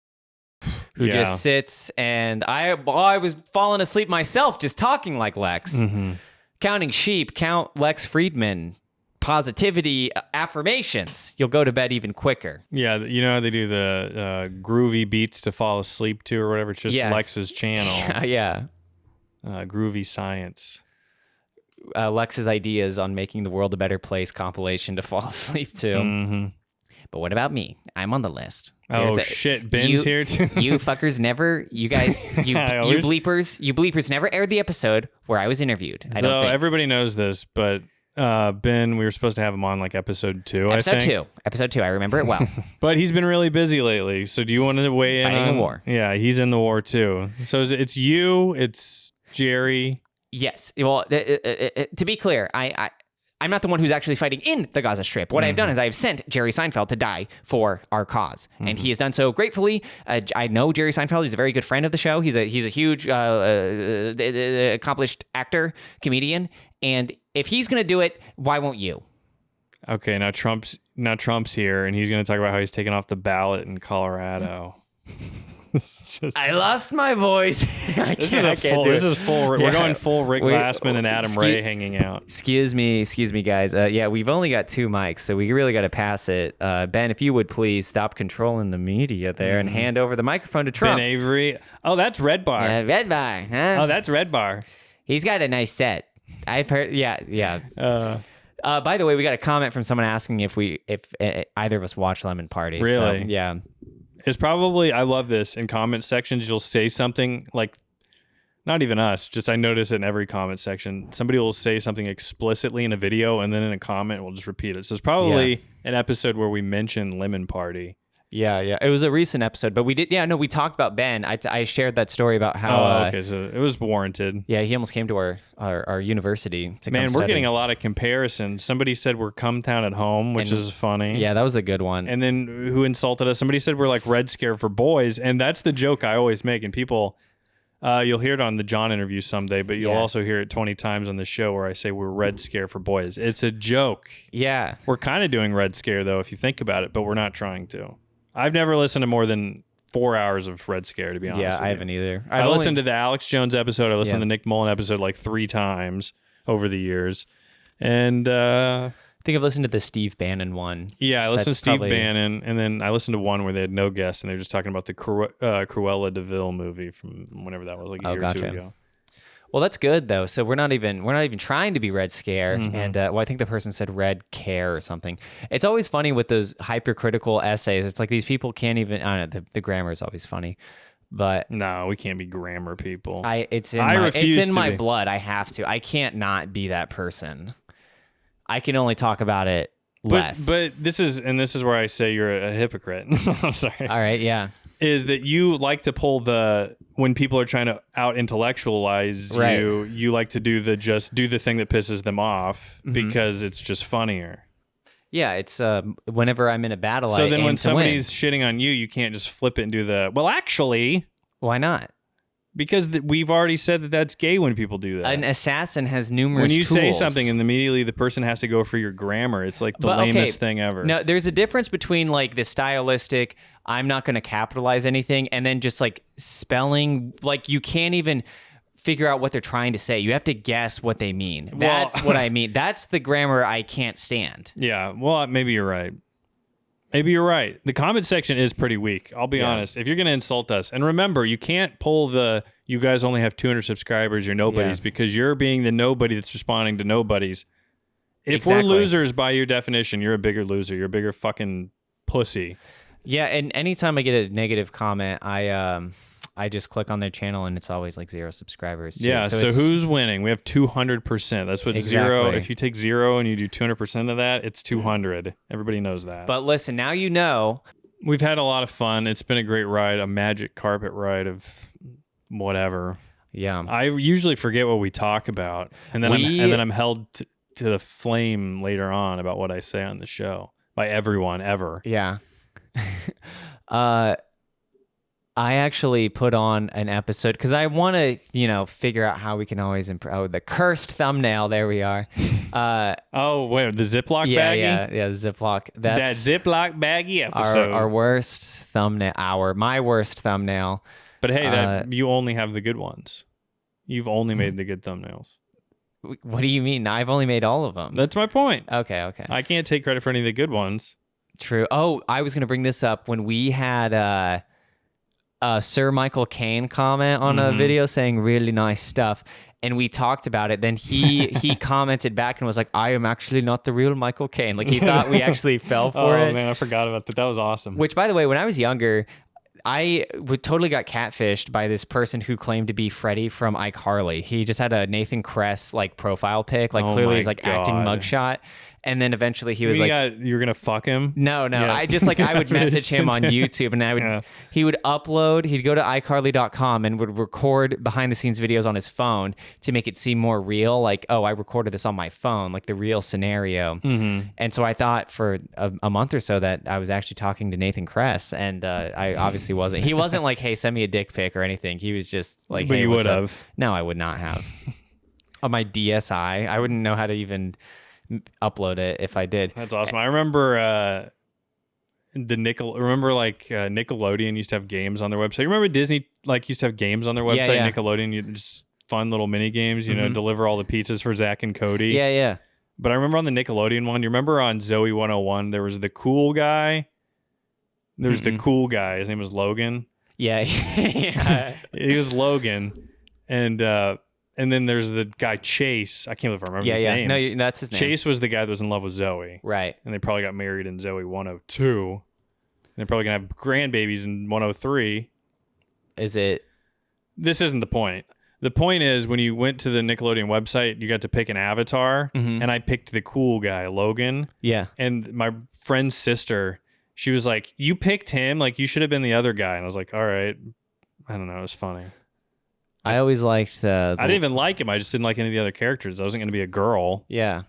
who just sits, and I was falling asleep myself just talking like Lex. Counting sheep, count Lex Friedman. Positivity, affirmations. You'll go to bed even quicker. Yeah, you know how they do the groovy beats to fall asleep to or whatever? It's just Lex's channel. Yeah. Groovy science. Lex's ideas on making the world a better place compilation to fall asleep to. But what about me? I'm on the list. Shit, Ben's here too. You fuckers never, you guys, you bleepers never aired the episode where I was interviewed. I don't think. Everybody knows this, but Ben, we were supposed to have him on like episode 2, Episode I think. Episode 2, I remember it well. But he's been really busy lately. So do you want to weigh in on... Fighting a war. Yeah, he's in the war too. So it's you, it's Jerry. Yes. Well, to be clear, I'm not the one who's actually fighting in the Gaza Strip. What I've done is I've sent Jerry Seinfeld to die for our cause, and he has done so gratefully. I know Jerry Seinfeld. He's a very good friend of the show. He's a huge, accomplished actor, comedian, and if he's gonna do it, why won't you? Okay, now Trump's here, and he's gonna talk about how he's taken off the ballot in Colorado. I lost my voice. This is full. We're going full Rick Glassman and Adam Ray hanging out. Excuse me, guys. Yeah, we've only got 2 mics, so we really got to pass it. Ben, if you would please stop controlling the media there and hand over the microphone to Trump. Ben Avery. Oh, that's Red Bar. Red Bar. Huh? Oh, that's Red Bar. He's got a nice set. I've heard. Yeah. By the way, we got a comment from someone asking if either of us watch Lemon Party. Really? So, yeah. It's probably, I love this, in comment sections, you'll say something like, not even us, just I notice it in every comment section. Somebody will say something explicitly in a video, and then in a comment, we'll just repeat it. So it's probably an episode where we mention Lemon Party. Yeah. It was a recent episode, but we did. Yeah, no, we talked about Ben. I shared that story about how. Okay, so it was warranted. Yeah, he almost came to our university to Man, come we're study. getting a lot of comparisons. Somebody said we're Come Town at Home, which is funny. Yeah, that was a good one. And then who insulted us? Somebody said we're like Red Scare for boys, and that's the joke I always make. And people, you'll hear it on the John interview someday, but you'll also hear it 20 times on the show where I say we're Red Scare for boys. It's a joke. Yeah. We're kind of doing Red Scare, though, if you think about it, but we're not trying to. I've never listened to more than 4 hours of Red Scare, to be honest. Yeah, with I you. haven't either. I listened to the Alex Jones episode. I listened Yeah. to the Nick Mullen episode like 3 times over the years. And I think I've listened to the Steve Bannon one. yeah, I listened to That's Steve probably- Bannon, and then I listened to one where they had no guests, and they were just talking about the Cruella de Vil movie from whenever that was, like a year or two ago. Well, that's good though. So we're not even trying to be Red Scare, Mhm. and well, I think the person said Red Care or something. It's always funny with those hypercritical essays. It's like these people can't even. I don't know. The grammar is always funny, but no, we can't be grammar people. It's in I my, refuse it's in to my be. blood. I have to. I can't not be that person. I can only talk about it less. But this is where I say you're a hypocrite. I'm sorry. All right, yeah. Is that you like to pull when people are trying to out intellectualize Right. you like to do the thing that pisses them off Mhm. because it's just funnier. Yeah, it's whenever I'm in a battle. So I then aim when to win. somebody's shitting on you can't just flip it and do well, actually. Why not? Because we've already said that that's gay when people do that. An assassin has numerous When you say tools. something and immediately the person has to go for your grammar, it's like the But, okay, lamest thing ever. No, there's a difference between like the stylistic, I'm not going to capitalize anything, and then just like spelling, like you can't even figure out what they're trying to say. You have to guess what they mean. That's what I mean. That's the grammar I can't stand. Yeah, well, maybe you're right. Maybe you're right. The comment section is pretty weak. I'll be honest. If you're going to insult us, and remember, you can't pull you guys only have 200 subscribers, you're nobodies, because you're being the nobody that's responding to nobodies. If we're Exactly. losers by your definition, you're a bigger loser. You're a bigger fucking pussy. Yeah, and anytime I get a negative comment, I just click on their channel and it's always like 0 subscribers. Too. Yeah, so it's- who's winning? We have 200%. That's what zero. Exactly. If you take 0 and you do 200% of that, it's 200. Everybody knows that. But listen, now you know. We've had a lot of fun. It's been a great ride, a magic carpet ride of whatever. Yeah. I usually forget what we talk about, and then I'm held to the flame later on about what I say on the show by everyone ever. Yeah. I actually put on an episode because I want to, figure out how we can always improve. Oh, the cursed thumbnail. There we are. Oh, wait, the Ziploc baggie? Yeah, the Ziploc. That Ziploc baggie episode. Our worst thumbnail. My worst thumbnail. But hey, you only have the good ones. You've only made the good thumbnails. What do you mean? I've only made all of them. That's my point. Okay. I can't take credit for any of the good ones. True. Oh, I was going to bring this up when we had Sir Michael Caine comment on a video saying really nice stuff. And we talked about it. Then he commented back and was like, I am actually not the real Michael Caine. Like he thought we actually fell for it. Oh, man, I forgot about that. That was awesome. Which, by the way, when I was younger, I totally got catfished by this person who claimed to be Freddie from iCarly. He just had a Nathan Kress like profile pic, like Oh clearly my his like acting God. mugshot. And then eventually he was you like, you're gonna fuck him? No. Yeah. I just I would message him on YouTube, and he would upload. He'd go to iCarly.com and would record behind the scenes videos on his phone to make it seem more real. Like, oh, I recorded this on my phone, like the real scenario. Mm-hmm. And so I thought for a month or so that I was actually talking to Nathan Kress, and I obviously wasn't. He wasn't like, hey, send me a dick pic or anything. He was just like, But hey, you what's would up? have. No, I would not have. On my DSi, I wouldn't know how to even upload it if I did. That's awesome. I remember Nickelodeon used to have games on their website. You remember Disney used to have games on their website? Yeah. Nickelodeon, just fun little mini games, Mhm. deliver all the pizzas for Zach and Cody. Yeah. But I remember on the Nickelodeon one, you remember on Zoe 101, there was the cool guy. There's the cool guy. His name was Logan. Yeah. Yeah. He was Logan. And then there's the guy Chase. I can't believe I remember his name. No, that's his name. Chase was the guy that was in love with Zoe. Right. And they probably got married in Zoe 102. And they're probably going to have grandbabies in 103. Is it? This isn't the point. The point is when you went to the Nickelodeon website, you got to pick an avatar. And I picked the cool guy, Logan. Yeah. And my friend's sister, she was like, you picked him? Like, you should have been the other guy. And I was like, all right. I don't know. It was funny. I always liked the I didn't even like him. I just didn't like any of the other characters. I wasn't going to be a girl. Yeah.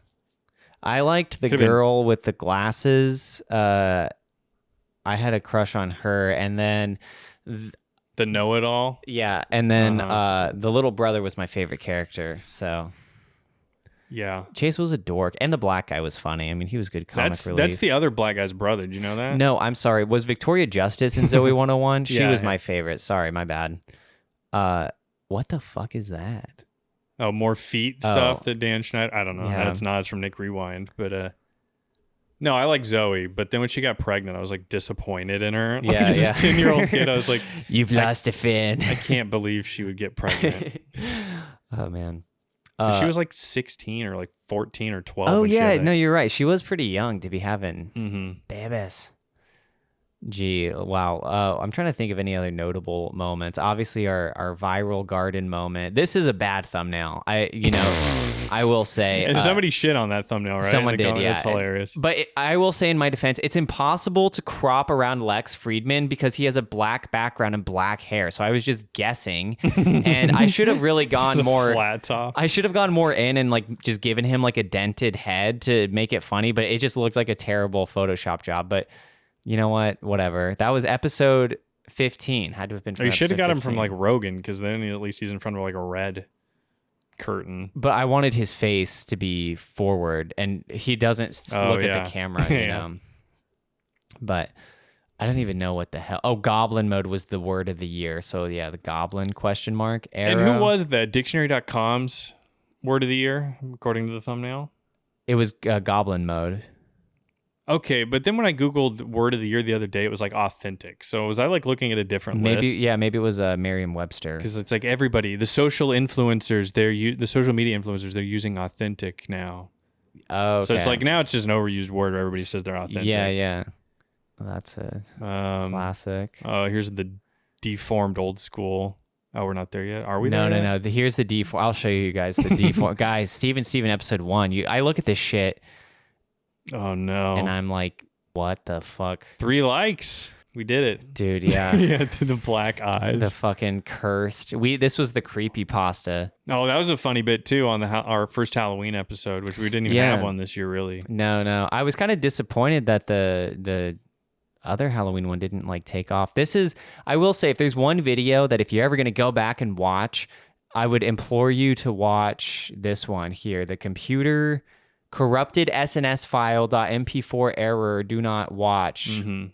I liked the Could've been- girl with the glasses. I had a crush on her. And then... The know-it-all? Yeah. And then the little brother was my favorite character. So... Yeah. Chase was a dork, and the black guy was funny. I mean, he was good comic relief. That's the other black guy's brother. Did you know that? No, I'm sorry. Was Victoria Justice in Zoe 101? She Yeah, was yeah. my favorite. Sorry, my bad. What the fuck is that? Oh, more feet stuff that Dan Schneider. I don't know. Yeah. That's not. It's from Nick Rewind. But no, I like Zoe. But then when she got pregnant, I was like disappointed in her. Like, Yeah, as yeah. a 10-year-old kid, I was like, You've lost a fin. I can't believe she would get pregnant. Oh man. She was like 16 or like 14 or 12. Oh when she yeah, had that. no, you're right. She was pretty young to be having babies. Gee, wow. I'm trying to think of any other notable moments. Obviously, our viral garden moment. This is a bad thumbnail. I will say. And somebody shit on that thumbnail, right? Someone In the did, comment? yeah. It's hilarious. But I will say in my defense, it's impossible to crop around Lex Friedman because he has a black background and black hair. So I was just guessing, and I should have really gone It's a more flat top. I should have gone more in and like just given him like a dented head to make it funny, but it just looked like a terrible Photoshop job. But you know what? Whatever. That was episode 15. Had to have been from You should have episode got him from 15. like Rogan, because then at least he's in front of like a red curtain. But I wanted his face to be forward, and he doesn't look at the camera, you know. But I don't even know what the hell. Oh, goblin mode was the word of the year. So yeah, the goblin question mark. And who was that? Dictionary.com's word of the year, according to the thumbnail? It was goblin mode. Okay, but then when I Googled word of the year the other day, it was like authentic. So was I like looking at a different list? Maybe it was Merriam-Webster. Because it's like everybody, the social influencers, the social media influencers, they're using authentic now. Oh, okay. So it's like now it's just an overused word where everybody says they're authentic. Yeah. Well, that's a classic. Oh, here's the deformed old school. Oh, we're not there yet. Are we? No, there no, yet? no. Here's the D4. I'll show you guys the D4. Guys, Steven episode 1. I look at this shit. Oh no. And I'm like, what the fuck? 3 likes. We did it. Dude, yeah. Yeah, to the black eyes. The fucking cursed. This was the creepy pasta. Oh, that was a funny bit too on our first Halloween episode, which we didn't even have one this year, really. No. I was kind of disappointed that the other Halloween one didn't like take off. I will say, if there's one video that if you're ever going to go back and watch, I would implore you to watch this one here. The computer corrupted SNS file .mp4 error, do not watch. Mm-hmm.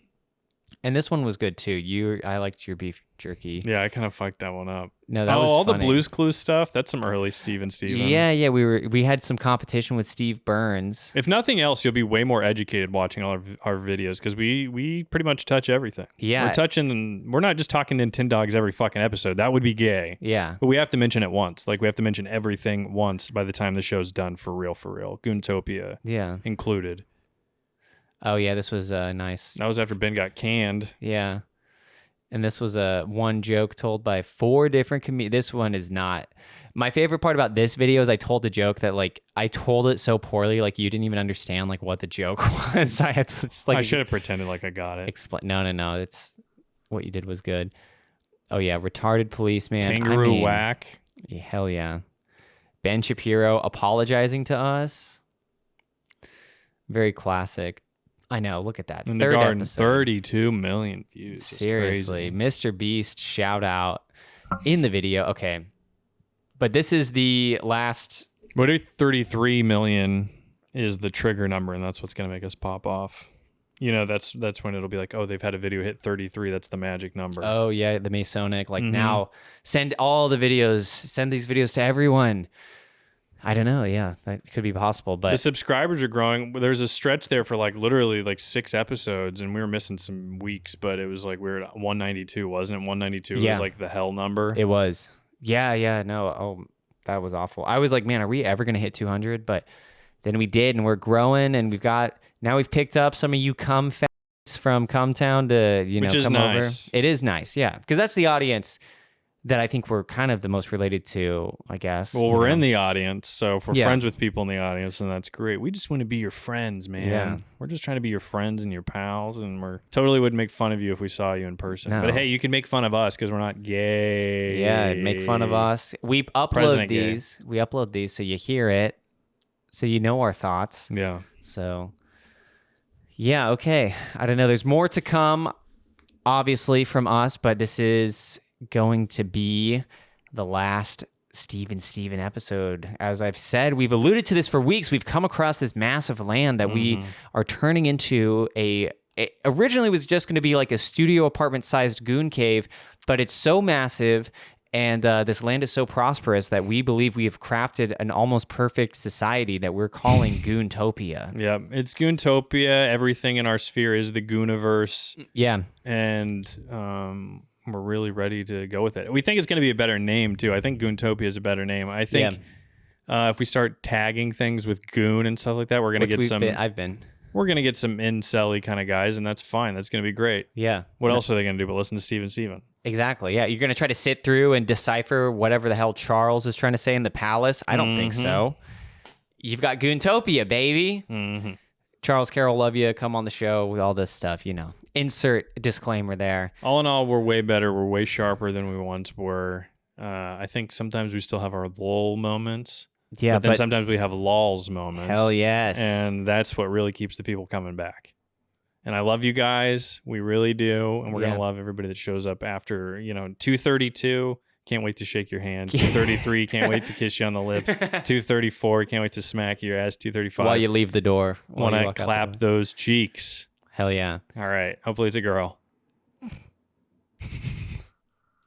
And this one was good too. I liked your beef jerky. Yeah, I kind of fucked that one up. No, that was all funny. The Blue's Clues stuff. That's some early Steven. Yeah. We had some competition with Steve Burns. If nothing else, you'll be way more educated watching all our videos, because we pretty much touch everything. Yeah, we're not just talking Nintendogs every fucking episode. That would be gay. Yeah, but we have to mention it once. Like we have to mention everything once by the time the show's done for real. Goontopia, included. Oh yeah, this was nice. That was after Ben got canned. Yeah. And this was one joke told by 4 different comedians. This one is not. My favorite part about this video is I told the joke that like I told it so poorly, like you didn't even understand like what the joke was. I had to just like. I should have pretended like I got it. Explain. No. It's what you did was good. Oh yeah, retarded policeman. Kangaroo whack. Hell yeah. Ben Shapiro apologizing to us. Very classic. I know. Look at that. In Third the garden, episode. 32 million views. Seriously, Mr. Beast shout out in the video. Okay, but this is the last. What if 33 million is the trigger number, and that's what's going to make us pop off? You know, that's when it'll be like, oh, they've had a video hit 33. That's the magic number. Oh yeah, the Masonic. Like now, send all the videos. Send these videos to everyone. I don't know. Yeah, that could be possible. But the subscribers are growing. There's a stretch there for like literally like 6 episodes, and we were missing some weeks, but it was like we were at 192, wasn't it? 192 Yeah. was like the hell number. It was. Yeah. No. Oh, that was awful. I was like, man, are we ever going to hit 200? But then we did, and we're growing, and we've picked up some of you cum fans from Cumtown to, Which is come nice. over. It is nice. Yeah. Because that's the audience that I think we're kind of the most related to, I guess. Well, we're in the audience, so if we're Yeah. friends with people in the audience, and that's great. We just want to be your friends, man. Yeah. We're just trying to be your friends and your pals, and we're totally wouldn't make fun of you if we saw you in person. No. But hey, you can make fun of us because we're not gay. Yeah, make fun of us. We upload President gay. these. We upload these so you hear it, so you know our thoughts. Yeah. So, yeah, okay. I don't know. There's more to come, obviously, from us, but this is going to be the last Steven episode. As I've said, we've alluded to this for weeks. We've come across this massive land that we are turning into it originally was just going to be like a studio apartment sized goon cave, but it's so massive and this land is so prosperous that we believe we have crafted an almost perfect society that we're calling Goontopia. Yeah, it's Goontopia. Everything in our sphere is the Gooniverse. Yeah. And we're really ready to go with it. We think it's going to be a better name, too. I think Goontopia is a better name. I think if we start tagging things with Goon and stuff like that, we're going to get some... We're going to get some incel-y kind of guys, and that's fine. That's going to be great. Yeah. What else are they going to do but listen to Steven? Exactly. Yeah. You're going to try to sit through and decipher whatever the hell Charles is trying to say in the palace? I don't think so. You've got Goontopia, baby. Charles Carroll, love you. Come on the show with all this stuff, you know. Insert disclaimer there. All in all, we're way better. We're way sharper than we once were. I think sometimes we still have our lull moments. Yeah, but then sometimes we have lulls moments. Hell yes. And that's what really keeps the people coming back. And I love you guys. We really do. And we're going to love everybody that shows up after, 232. Can't wait to shake your hand. 233. Can't wait to kiss you on the lips. 234. Can't wait to smack your ass. 235. While you leave the door. Want to clap those cheeks. Hell yeah. All right. Hopefully it's a girl.